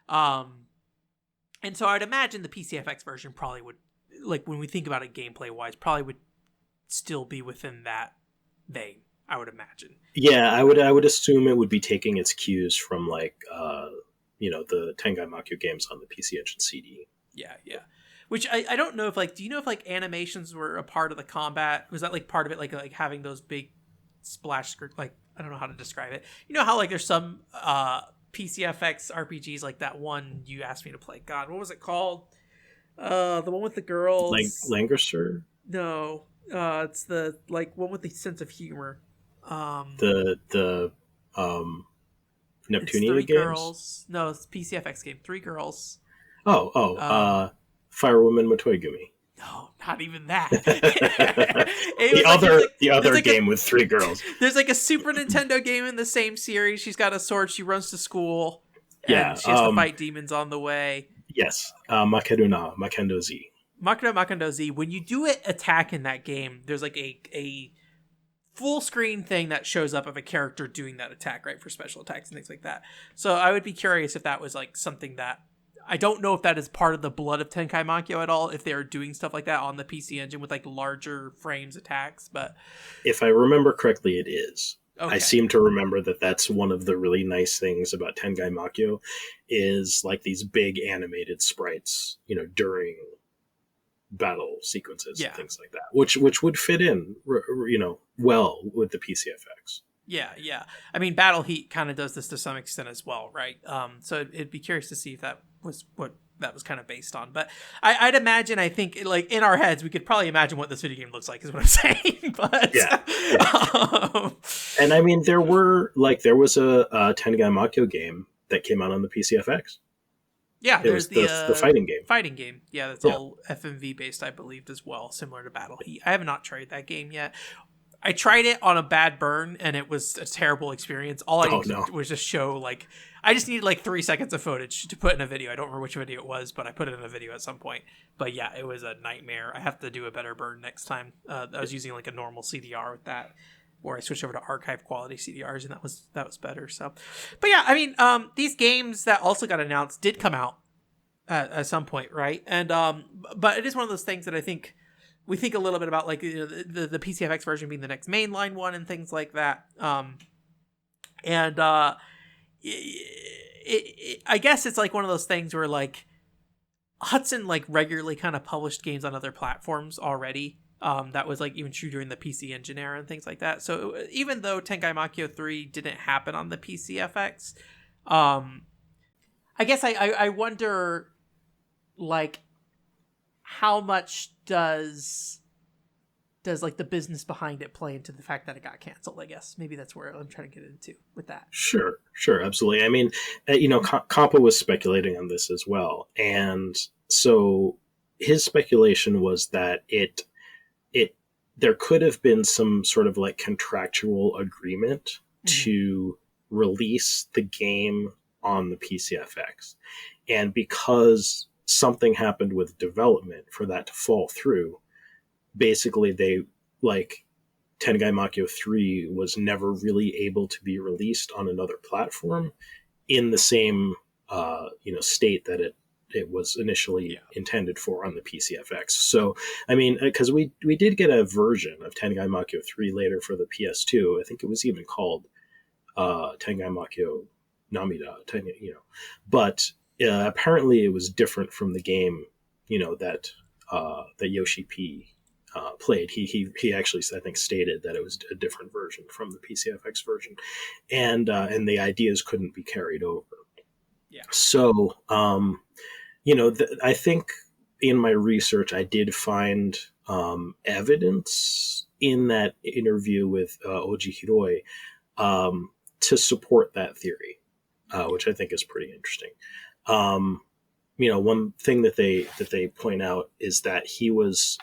And so I'd imagine the PCFX version probably would, like when we think about it gameplay wise, probably would still be within that vein, I would imagine. Yeah, I would assume it would be taking its cues from like the Tengai Makyo games on the PC Engine CD. Yeah. Which I don't know if like, do you know if like animations were a part of the combat? Was that like part of it, like having those big splash screen? Like, I don't know how to describe it. You know how like there's some PCFX RPGs like that one you asked me to play. God, what was it called? The one with the girls. Lancaster? No, it's the like one with the sense of humor. The Neptunia games. Girls. No, it's PCFX game. 3 girls. Firewoman Motoigumi. No, not even that. the other game with 3 girls. There's like a Super Nintendo game in the same series. She's got a sword. She runs to school. Yeah, and she has to fight demons on the way. Yes, Makeduna, Makendo Z. Makendo Z. When you do an attack in that game, there's like a full screen thing that shows up of a character doing that attack, right, for special attacks and things like that. So I would be curious if that was like something that I don't know if that is part of the blood of Tenkai Makyo at all, if they are doing stuff like that on the PC Engine with like larger frames attacks, but if I remember correctly, it is. Okay. I seem to remember that that's one of the really nice things about Tengai Makyo is like these big animated sprites, during battle sequences and things like that, which would fit in, well with the PCFX. Yeah. I mean, Battle Heat kind of does this to some extent as well, right? So it'd be curious to see if that was what that was kind of based on. But I'd imagine, I think, like in our heads, we could probably imagine what this video game looks like, is what I'm saying. But and I mean, there was a Tengai Makyo game that came out on the PCFX. Yeah, there's the fighting game. Fighting game, yeah, that's all FMV based, I believe, as well, similar to Battle Heat. I have not tried that game yet. I tried it on a bad burn, and it was a terrible experience. All I Oh needed no. was just show, like, I just needed like 3 seconds of footage to put in a video. I don't remember which video it was, but I put it in a video at some point. But yeah, it was a nightmare. I have to do a better burn next time. I was using like a normal CDR with that, or I switched over to archive quality CDRs, and that was better. So, but yeah, I mean, these games that also got announced did come out at some point, right? And but it is one of those things that I think we think a little bit about, like, you know, the PCFX version being the next mainline one and things like that. And I guess it's like one of those things where, like, Hudson like regularly kind of published games on other platforms already. That was like even true during the PC Engine era and things like that. So even though Tengai Makio 3 didn't happen on the PCFX, I guess I wonder, like, how much does like the business behind it play into the fact that it got canceled? I guess maybe that's where I'm trying to get into with that. Sure, absolutely. I mean, Compa was speculating on this as well, and so his speculation was that it there could have been some sort of like contractual agreement to release the game on the PCFX, and because something happened with development for that to fall through, basically they, like, Tengai Makio 3 was never really able to be released on another platform in the same state that it was initially intended for on the PCFX. So, I mean, because we did get a version of Tengai Makio 3 later for the PS2. I think it was even called Tengai Makio Namida, but apparently it was different from the game, that Yoshi P played. He actually, I think, stated that it was a different version from the PCFX version, and the ideas couldn't be carried over. Yeah. So, I think in my research I did find evidence in that interview with Oji Hiroi to support that theory, which I think is pretty interesting. One thing that they point out is that he was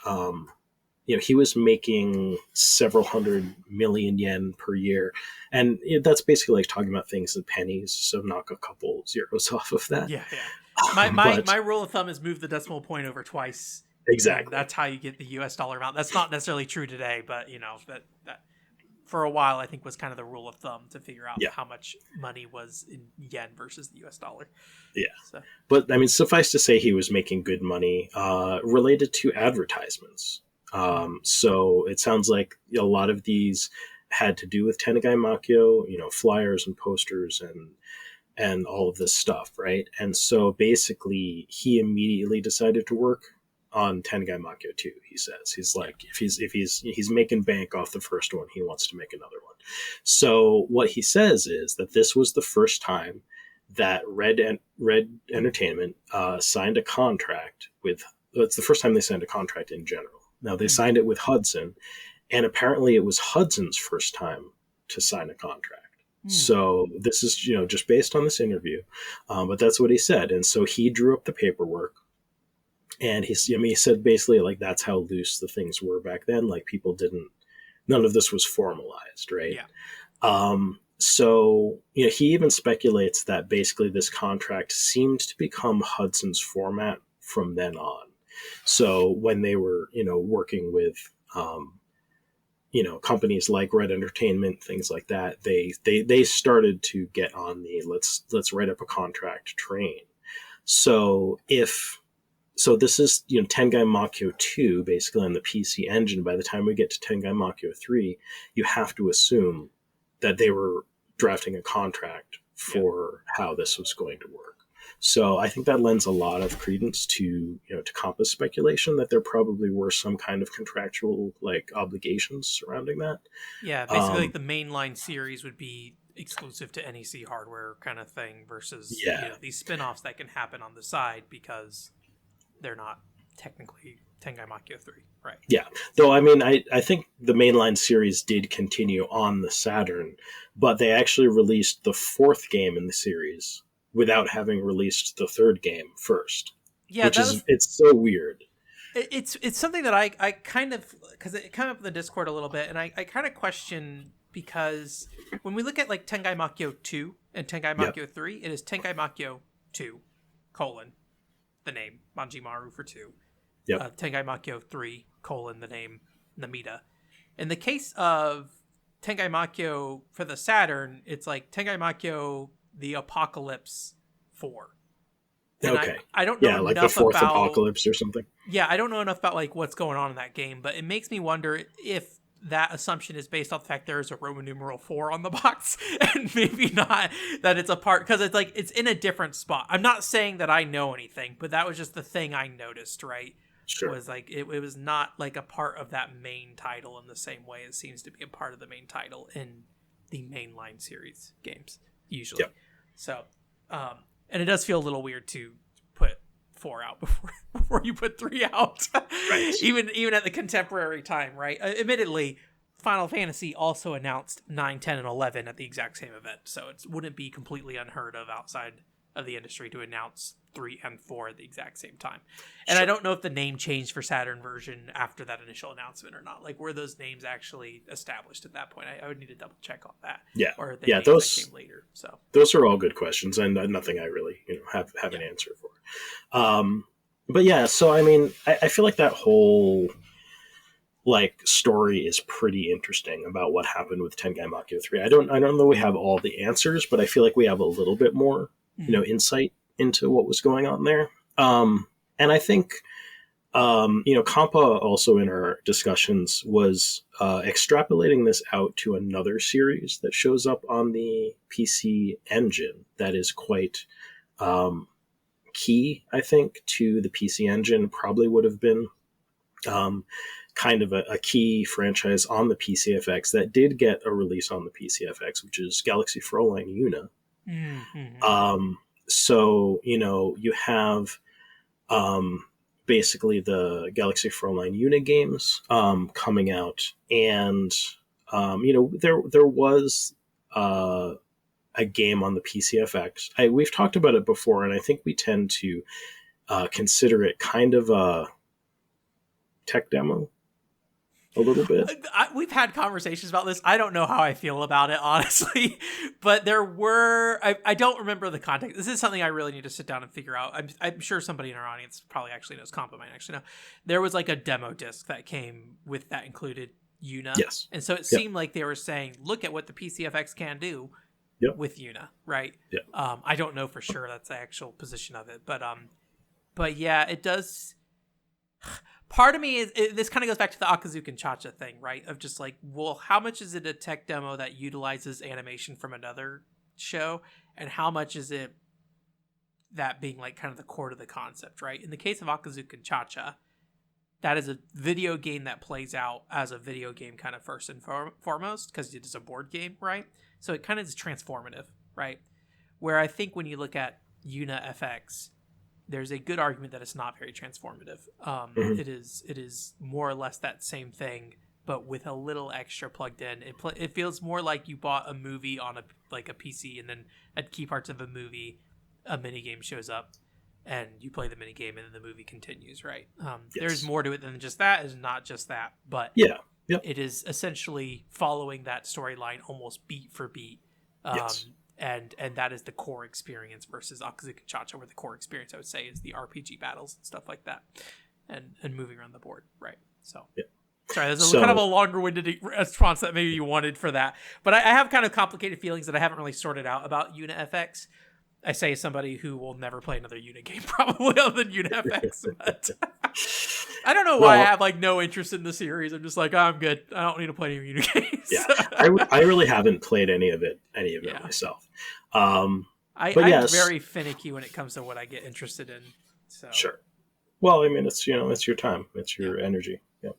he was making several hundred million yen per year, and that's basically like talking about things in pennies, so knock a couple zeros off of that. Yeah. My rule of thumb is move the decimal point over twice. Exactly. That's how you get the US dollar amount. That's not necessarily true today, but that for a while I think was kind of the rule of thumb to figure out how much money was in yen versus the US dollar. Yeah. So. But I mean, suffice to say, he was making good money related to advertisements. So it sounds like a lot of these had to do with Tengai Makio, flyers and posters and all of this stuff, right? And so basically, he immediately decided to work on Tengai Makio 2. He says he's like, if he's making bank off the first one, he wants to make another one. So what he says is that this was the first time that Red Entertainment signed a contract with. It's the first time they signed a contract in general. Now, they signed it with Hudson, and apparently it was Hudson's first time to sign a contract. So this is, just based on this interview, but that's what he said. And so he drew up the paperwork, and he said basically, like, that's how loose the things were back then. Like, none of this was formalized, right? Yeah. So, he even speculates that basically this contract seemed to become Hudson's format from then on. So when they were, working with, companies like Red Entertainment, things like that, they started to get on the let's write up a contract train. So this is, Tengai Makio 2 basically on the PC Engine. By the time we get to Tengai Makio 3, you have to assume that they were drafting a contract for how this was going to work. So I think that lends a lot of credence to Compa's speculation that there probably were some kind of contractual obligations surrounding that. Yeah, basically like the mainline series would be exclusive to NEC hardware kind of thing versus these spin-offs that can happen on the side because they're not technically Tengai Makio 3, right? Yeah, though I mean I think the mainline series did continue on the Saturn, but they actually released the fourth game in the series without having released the third game first. Yeah, it's so weird. It's something that I kind of, because it came up in the Discord a little bit, and I kind of question, because when we look at like Tengai Makyo 2 and Tengai Makyo 3, it is Tengai Makyo 2, colon, the name, Manjimaru for 2. Tengai Makyo 3, colon, the name, Namida. In the case of Tengai Makyo for the Saturn, it's like Tengai Makyo the Apocalypse 4. And I don't know like enough the fourth about apocalypse or something. Yeah, I don't know enough about like what's going on in that game, but it makes me wonder if that assumption is based off the fact there is a Roman numeral 4 on the box, and maybe not that it's a part, because it's like it's in a different spot. I'm not saying that I know anything, but that was just the thing I noticed, right? Sure. Was like it was not like a part of that main title in the same way it seems to be a part of the main title in the mainline series games usually. So, and it does feel a little weird to put 4 out before you put 3 out, right? even at the contemporary time, right? Admittedly, Final Fantasy also announced 9, 10, and 11 at the exact same event, so it wouldn't be completely unheard of outside of the industry to announce 3 and 4 at the exact same time. And I don't know if the name changed for Saturn version after that initial announcement or not. Like, were those names actually established at that point? I would need to double check on that. Yeah, or they those came later. So those are all good questions, and nothing I really have an answer for. But yeah, so I mean, I feel like that whole like story is pretty interesting about what happened with Tengai Makyo 3. I don't know we have all the answers, but I feel like we have a little bit more insight into what was going on there. And I think Kampa also in our discussions was extrapolating this out to another series that shows up on the PC Engine that is quite key, I think, to the PC Engine. Probably would have been kind of a key franchise on the PCFX that did get a release on the PCFX, which is Galaxy Fräulein Yuna. So, you have basically the Galaxy Fräulein Yuna games coming out, and there was a game on the PCFX. We've talked about it before, and I think we tend to consider it kind of a tech demo a little bit. We've had conversations about this. I don't know how I feel about it, honestly, but there were, I don't remember the context. This is something I really need to sit down and figure out. I'm sure somebody in our audience probably actually knows. Compa might actually know. There was like a demo disc that came with that included Yuna. Yes. And so it seemed like they were saying, look at what the PCFX can do with Yuna, right? Yeah. I don't know for sure that's the actual position of it, but yeah, it does. Part of me is this kind of goes back to the Akazukin Chacha thing, right? Of just like, well, how much is it a tech demo that utilizes animation from another show, and how much is it that being like kind of the core to the concept, right? In the case of Akazukin Chacha, that is a video game that plays out as a video game kind of first and foremost, because it is a board game, right? So it kind of is transformative, right? Where I think when you look at Yuna FX, there's a good argument that it's not very transformative. It is more or less that same thing, but with a little extra plugged in. It feels more like you bought a movie on a PC, and then at key parts of a movie, a minigame shows up, and you play the minigame, and then the movie continues, right? There's more to it than just that. It's not just that, but it is essentially following that storyline almost beat for beat. And that is the core experience versus Akazuki Chacha, where the core experience, I would say, is the RPG battles and stuff like that, and moving around the board, right? So, sorry, there's kind of a longer-winded response that maybe you wanted for that, but I have kind of complicated feelings that I haven't really sorted out about Yuna FX. I say somebody who will never play another Yuna game, probably, other than Yuna FX, but I don't know why I have like no interest in the series. I'm just like, I'm good. I don't need to play any Yuna games. Yeah, I really haven't played any of it myself. I'm very finicky when it comes to what I get interested in. So sure. Well, I mean, it's it's your time, it's your energy. Yeah.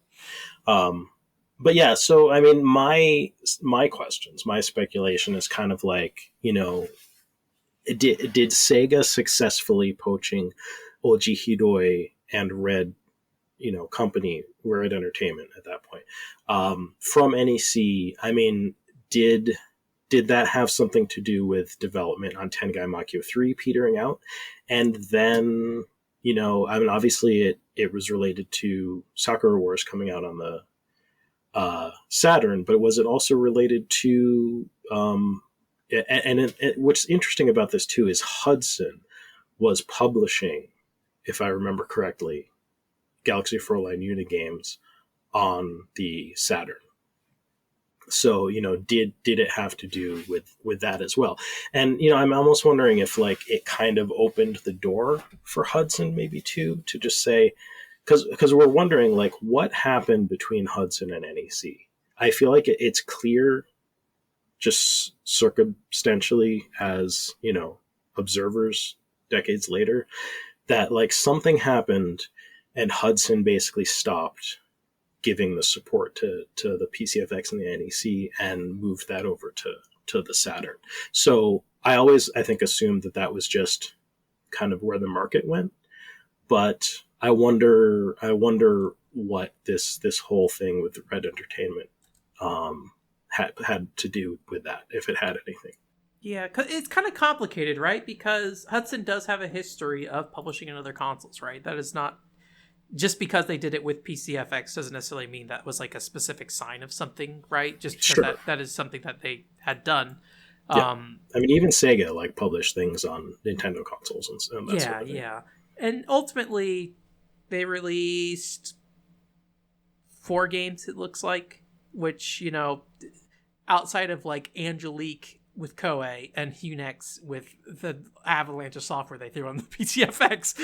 But yeah, so I mean, my questions, my speculation is kind of like, did Sega successfully poaching Oji Hidoi and Red, company, Red Entertainment at that point, from NEC? I mean, did that have something to do with development on Tengai Makyo 3 petering out? And then, I mean, obviously it was related to Sakura Wars coming out on the Saturn, but was it also related to what's interesting about this too is Hudson was publishing, if I remember correctly, Galaxy Frontline Unigames on the Saturn. So, did it have to do with that as well? And, I'm almost wondering if like it kind of opened the door for Hudson maybe too, to just say, because we're wondering like what happened between Hudson and NEC. I feel like it's clear just circumstantially as, observers decades later that like something happened and Hudson basically stopped giving the support to the PCFX and the NEC and moved that over to the Saturn. So I think assumed that was just kind of where the market went. But I wonder what this whole thing with Red Entertainment had to do with that, if it had anything. Yeah, cause it's kind of complicated, right? Because Hudson does have a history of publishing in other consoles, right? That is not just because they did it with PCFX doesn't necessarily mean that was like a specific sign of something, right? Just because that is something that they had done. Yeah. I mean, even Sega like published things on Nintendo consoles and that sort of thing. Yeah. And ultimately, they released 4 games, it looks like, which, outside of like Angelique with Koei and Hunex with the avalanche of software they threw on the PCFX.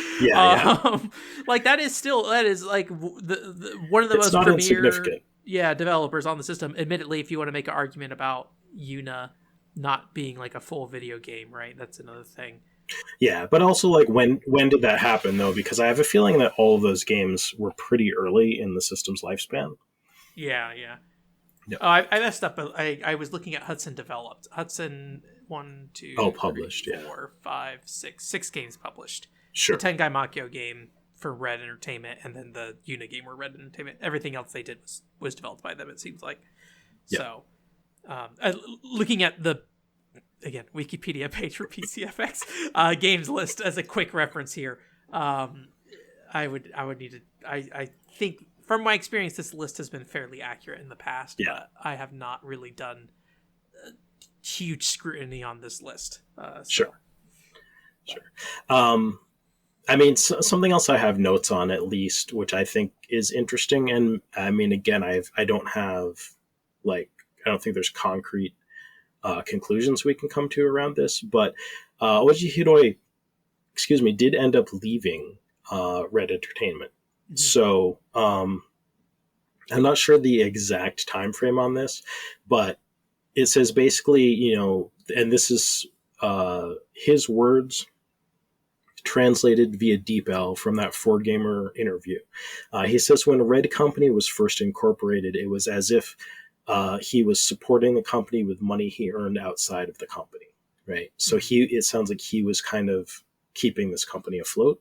Like that is like the one of the most premier developers on the system. Admittedly, if you want to make an argument about Yuna not being like a full video game, right? That's another thing. Yeah, but also like when did that happen though? Because I have a feeling that all of those games were pretty early in the system's lifespan. Yeah. Yep. I messed up. I was looking at Hudson developed. Hudson 1, 2, published, 3, 4, 5, 6 games published. Sure. The Tengai Makyo game for Red Entertainment, and then the Yuna game were Red Entertainment. Everything else they did was developed by them, it seems like. Yep. So, looking at the Wikipedia page for PCFX games list as a quick reference here, I would need to. I think. From my experience, this list has been fairly accurate in the past, but I have not really done huge scrutiny on this list. Sure. I mean, something else I have notes on, at least, which I think is interesting, and I mean, again, I don't think there's concrete conclusions we can come to around this, but Oji Hiroi, did end up leaving Red Entertainment. Mm-hmm. So I'm not sure the exact time frame on this, but it says basically, and this is his words translated via DeepL from that 4Gamer interview. He says when Red Company was first incorporated, it was as if he was supporting the company with money he earned outside of the company, right? So it sounds like he was kind of keeping this company afloat.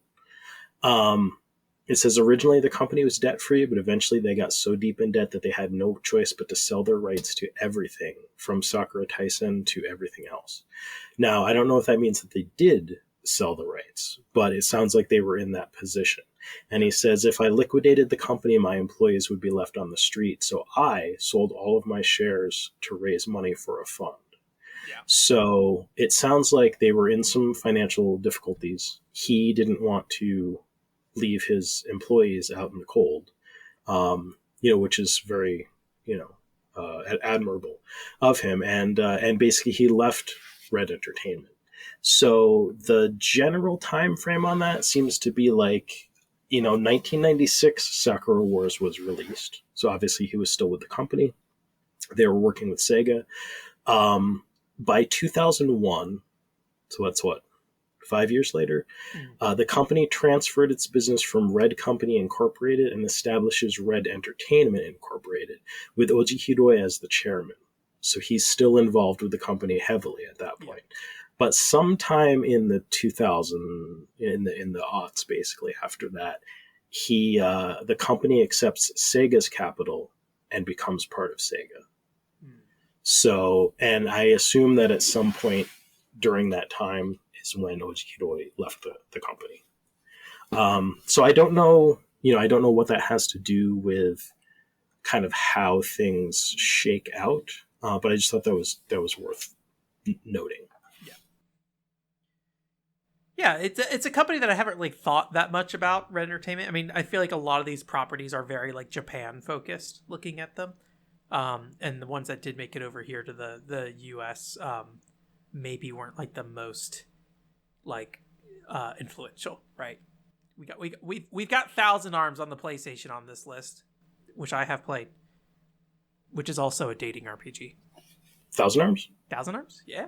It says originally the company was debt-free, but eventually they got so deep in debt that they had no choice but to sell their rights to everything, from Sakura Taisen to everything else. Now, I don't know if that means that they did sell the rights, but it sounds like they were in that position. And he says, if I liquidated the company, my employees would be left on the street. So I sold all of my shares to raise money for a fund. Yeah. So it sounds like they were in some financial difficulties. He didn't want to leave his employees out in the cold, which is very, admirable of him. And basically he left Red Entertainment. So the general time frame on that seems to be like, 1996 Sakura Wars was released. So obviously he was still with the company. They were working with Sega. By 2001, so that's 5 years later, the company transferred its business from Red Company Incorporated and establishes Red Entertainment Incorporated, with Oji Hiroi as the chairman. So he's still involved with the company heavily at that point. Yeah. But sometime in the 2000, in the aughts, basically after that, the company accepts Sega's capital and becomes part of Sega. So, and I assume that at some point during that time is when Oji Hiroi left the company. So I don't know I don't know what that has to do with kind of how things shake out, but I just thought that was worth noting. Yeah, it's a company that I haven't really thought that much about, Red Entertainment. I mean, I feel like a lot of these properties are very like Japan focused looking at them. And the ones that did make it over here to the US maybe weren't like the most like influential, right? We've got Thousand Arms on the PlayStation on this list, which I have played, which is also a dating RPG. Thousand Arms? Thousand Arms? Yeah.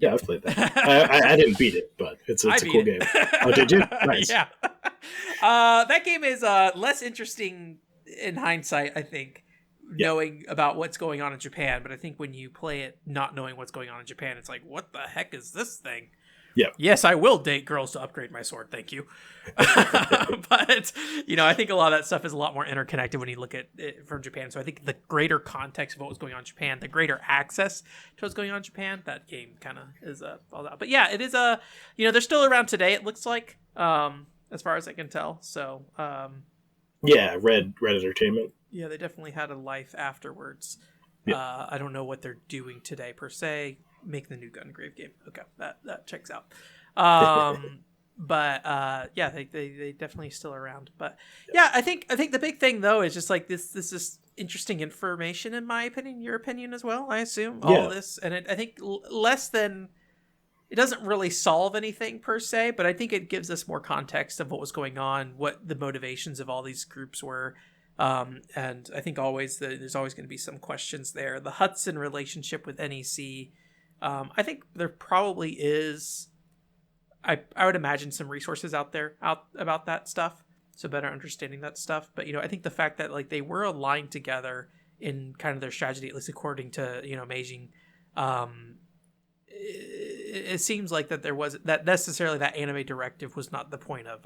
Yeah, I've played that. I didn't beat it, but it's a cool game. Oh, did you? Nice. Yeah. That game is less interesting in hindsight, I think, knowing about what's going on in Japan. But I think when you play it not knowing what's going on in Japan, it's like, what the heck is this thing? Yeah. Yes, I will date girls to upgrade my sword. Thank you. But, I think a lot of that stuff is a lot more interconnected when you look at it from Japan. So I think the greater context of what was going on in Japan, the greater access to what's going on in Japan, that game kind of is all that. But yeah, it is they're still around today, it looks like, as far as I can tell. So, yeah, Red Entertainment. Yeah, they definitely had a life afterwards. Yeah. I don't know what they're doing today per se. Make the new Gungrave game. Okay, that checks out. But yeah, they definitely still around. But yeah, I think the big thing though is just like this is interesting information in my opinion, your opinion as well. I assume all of this, and I think less than it doesn't really solve anything per se, but I think it gives us more context of what was going on, what the motivations of all these groups were. And I think there's always going to be some questions there. The Hudson relationship with NEC. I think there probably is, I would imagine, some resources out about that stuff, so better understanding that stuff. But I think the fact that like they were aligned together in kind of their strategy, at least according to Meijing, it seems like that there was that necessarily that Anime Directive was not the point of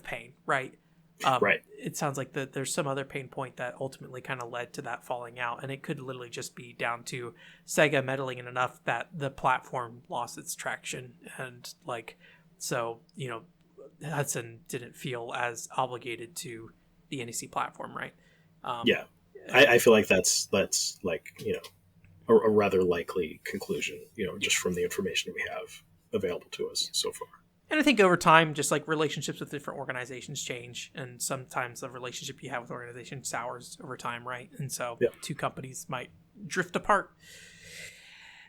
pain, right? Right. It sounds like that there's some other pain point that ultimately kind of led to that falling out, and it could literally just be down to Sega meddling in enough that the platform lost its traction, and like so Hudson didn't feel as obligated to the NEC platform, right? Yeah, I feel like that's like a rather likely conclusion, just from the information we have available to us so far. And I think over time, just like relationships with different organizations change, and sometimes the relationship you have with organizations sours over time, right? And so two companies might drift apart,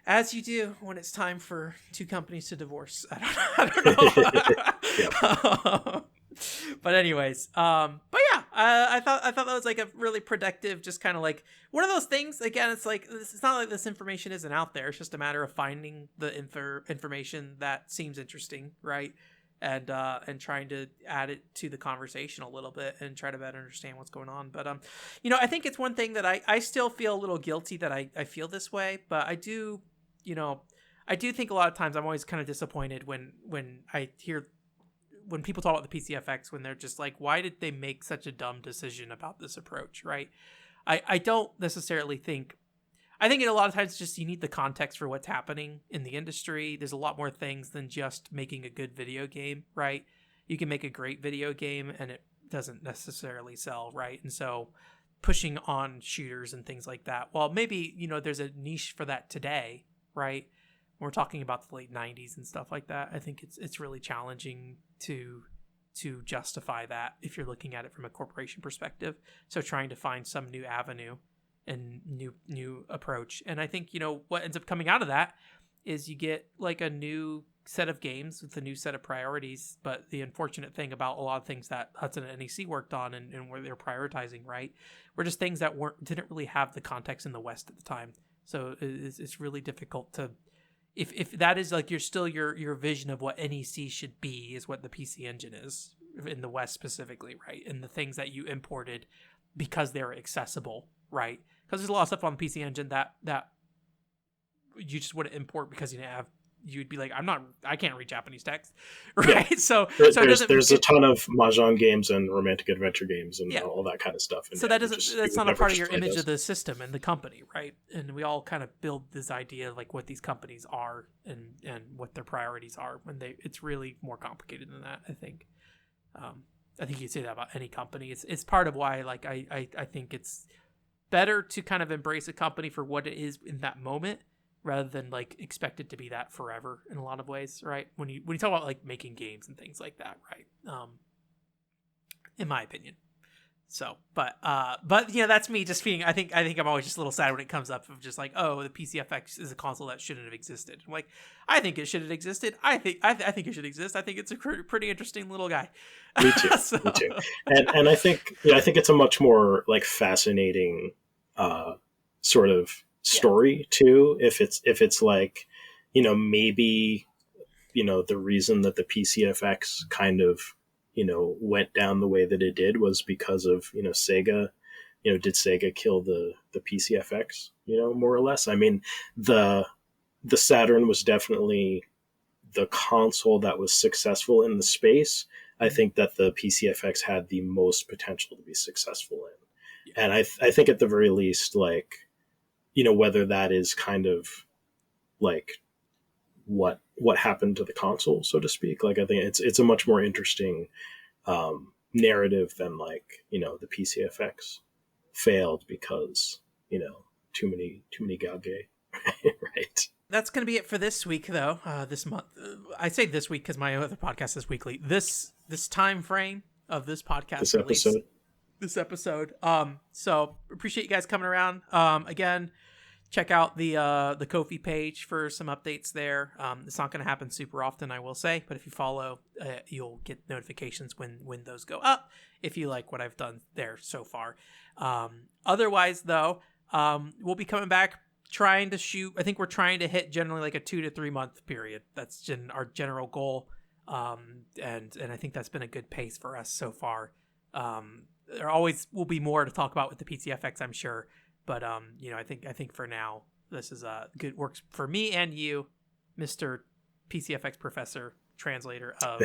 as you do when it's time for two companies to divorce. I don't know. But anyways, but yeah, I thought that was like a really productive, just kind of like one of those things. Again, it's like it's not like this information isn't out there. It's just a matter of finding the information that seems interesting, right? And trying to add it to the conversation a little bit and try to better understand what's going on. But I think it's one thing that I still feel a little guilty that I feel this way, but I do think a lot of times I'm always kind of disappointed when I hear. When people talk about the PCFX, when they're just like, why did they make such a dumb decision about this approach, right? I don't necessarily think... I think a lot of times just you need the context for what's happening in the industry. There's a lot more things than just making a good video game, right? You can make a great video game and it doesn't necessarily sell, right? And so pushing on shooters and things like that, well, maybe, there's a niche for that today, right? When we're talking about the late 90s and stuff like that, I think it's really challenging to justify that if you're looking at it from a corporation perspective. So trying to find some new avenue and new approach. And I think, what ends up coming out of that is you get like a new set of games with a new set of priorities. But the unfortunate thing about a lot of things that Hudson and NEC worked on and where they're prioritizing, right, were just things that didn't really have the context in the West at the time. So it's really difficult to... If that is like your vision of what NEC should be, is what the PC Engine is in the West specifically, right? And the things that you imported because they're accessible, right? Because there's a lot of stuff on the PC Engine that you just wouldn't import because you'd be like, I can't read Japanese text, right? Yeah. So there's a ton of mahjong games and romantic adventure games and all that kind of stuff. And so that's not a part of your image of the system and the company, right? And we all kind of build this idea of like what these companies are and what their priorities are when it's really more complicated than that, I think. I think you'd say that about any company. It's part of why, like, I think it's better to kind of embrace a company for what it is in that moment, rather than like expect it to be that forever in a lot of ways, right? When you talk about like making games and things like that, right? In my opinion. So, but that's me just being. I think I'm always just a little sad when it comes up of just like, oh, the PCFX is a console that shouldn't have existed. I'm like, I think it should have existed. I think it should exist. I think it's a pretty interesting little guy. Me too. So. Me too. And I think it's a much more like fascinating sort of story too. If it's like, maybe, the reason that the PCFX kind of went down the way that it did was because of, Sega. Did Sega kill the PCFX, more or less? I mean, the Saturn was definitely the console that was successful in the space. I think that the PCFX had the most potential to be successful in. And I think at the very least, like, whether that is kind of like what happened to the console, so to speak. Like, I think it's a much more interesting narrative than like, the PCFX failed because, too many gauge, right? That's going to be it for this week, though. This month, I say this week because my other podcast is weekly. This time frame of this podcast, this episode. So appreciate you guys coming around. Again, check out the Ko-fi page for some updates there. It's not going to happen super often, I will say, but if you follow, you'll get notifications when those go up, if you like what I've done there so far. Otherwise, though, we'll be coming back trying to shoot. I think we're trying to hit generally like a 2 to 3 month period. That's our general goal. And I think that's been a good pace for us so far. There always will be more to talk about with the PCFX, I'm sure. But I think for now this is good, works for me and you, Mr. PCFX professor, translator of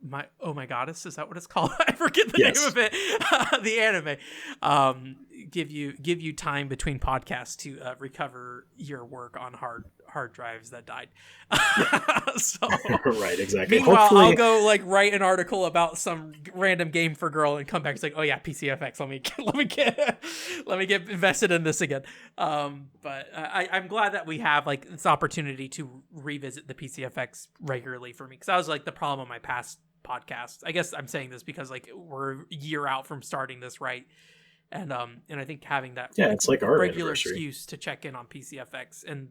my goddess, is that what it's called? I forget the name of it. The anime. Give you time between podcasts to recover your work on hard drives that died. So right, exactly. Meanwhile, hopefully I'll go like write an article about some random game for girl and come back. It's like, oh yeah, PCFX. Let me get invested in this again. But I'm glad that we have like this opportunity to revisit the PCFX regularly for me, because that was like the problem on my past podcast. I guess I'm saying this because like we're a year out from starting this, right? And I think having that it's like our regular excuse to check in on PCFX and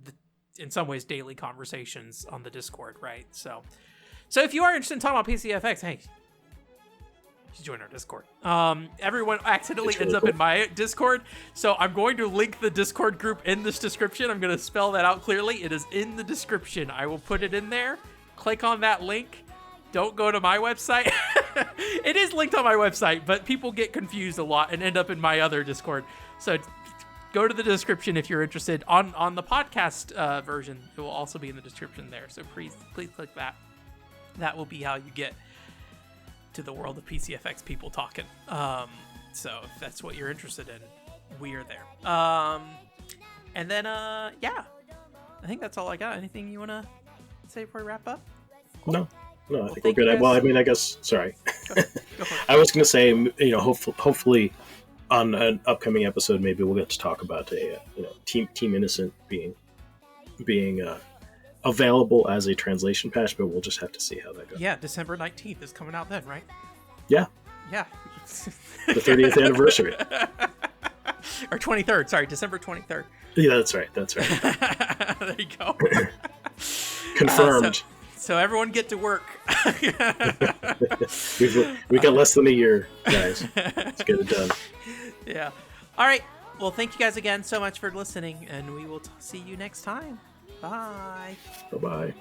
in some ways daily conversations on the Discord, right? So if you are interested in talking about PCFX, hey, you should join our Discord. Everyone accidentally ends up in my Discord, so I'm going to link the Discord group in this description. I'm going to spell that out clearly. It is in the description. I will put it in there. Click on that link. Don't go to my website. It is linked on my website, but people get confused a lot and end up in my other Discord. So go to the description if you're interested. On the podcast version, it will also be in the description there. So please click that. That will be how you get to the world of PCFX people talking. So if that's what you're interested in, we are there. And then, I think that's all I got. Anything you want to say before we wrap up? Cool. No, I think we're good. Well, I mean, I guess, sorry. Go for it. I was going to say, hopefully on an upcoming episode, maybe we'll get to talk about Team Innocent being available as a translation patch, but we'll just have to see how that goes. Yeah, December 19th is coming out then, right? Yeah. Yeah. The 30th anniversary. Or 23rd, sorry, December 23rd. Yeah, that's right. There you go. Confirmed. So everyone get to work. we got less than a year, guys. Let's get it done. Yeah. All right. Well, thank you guys again so much for listening, and we will see you next time. Bye. Bye-bye.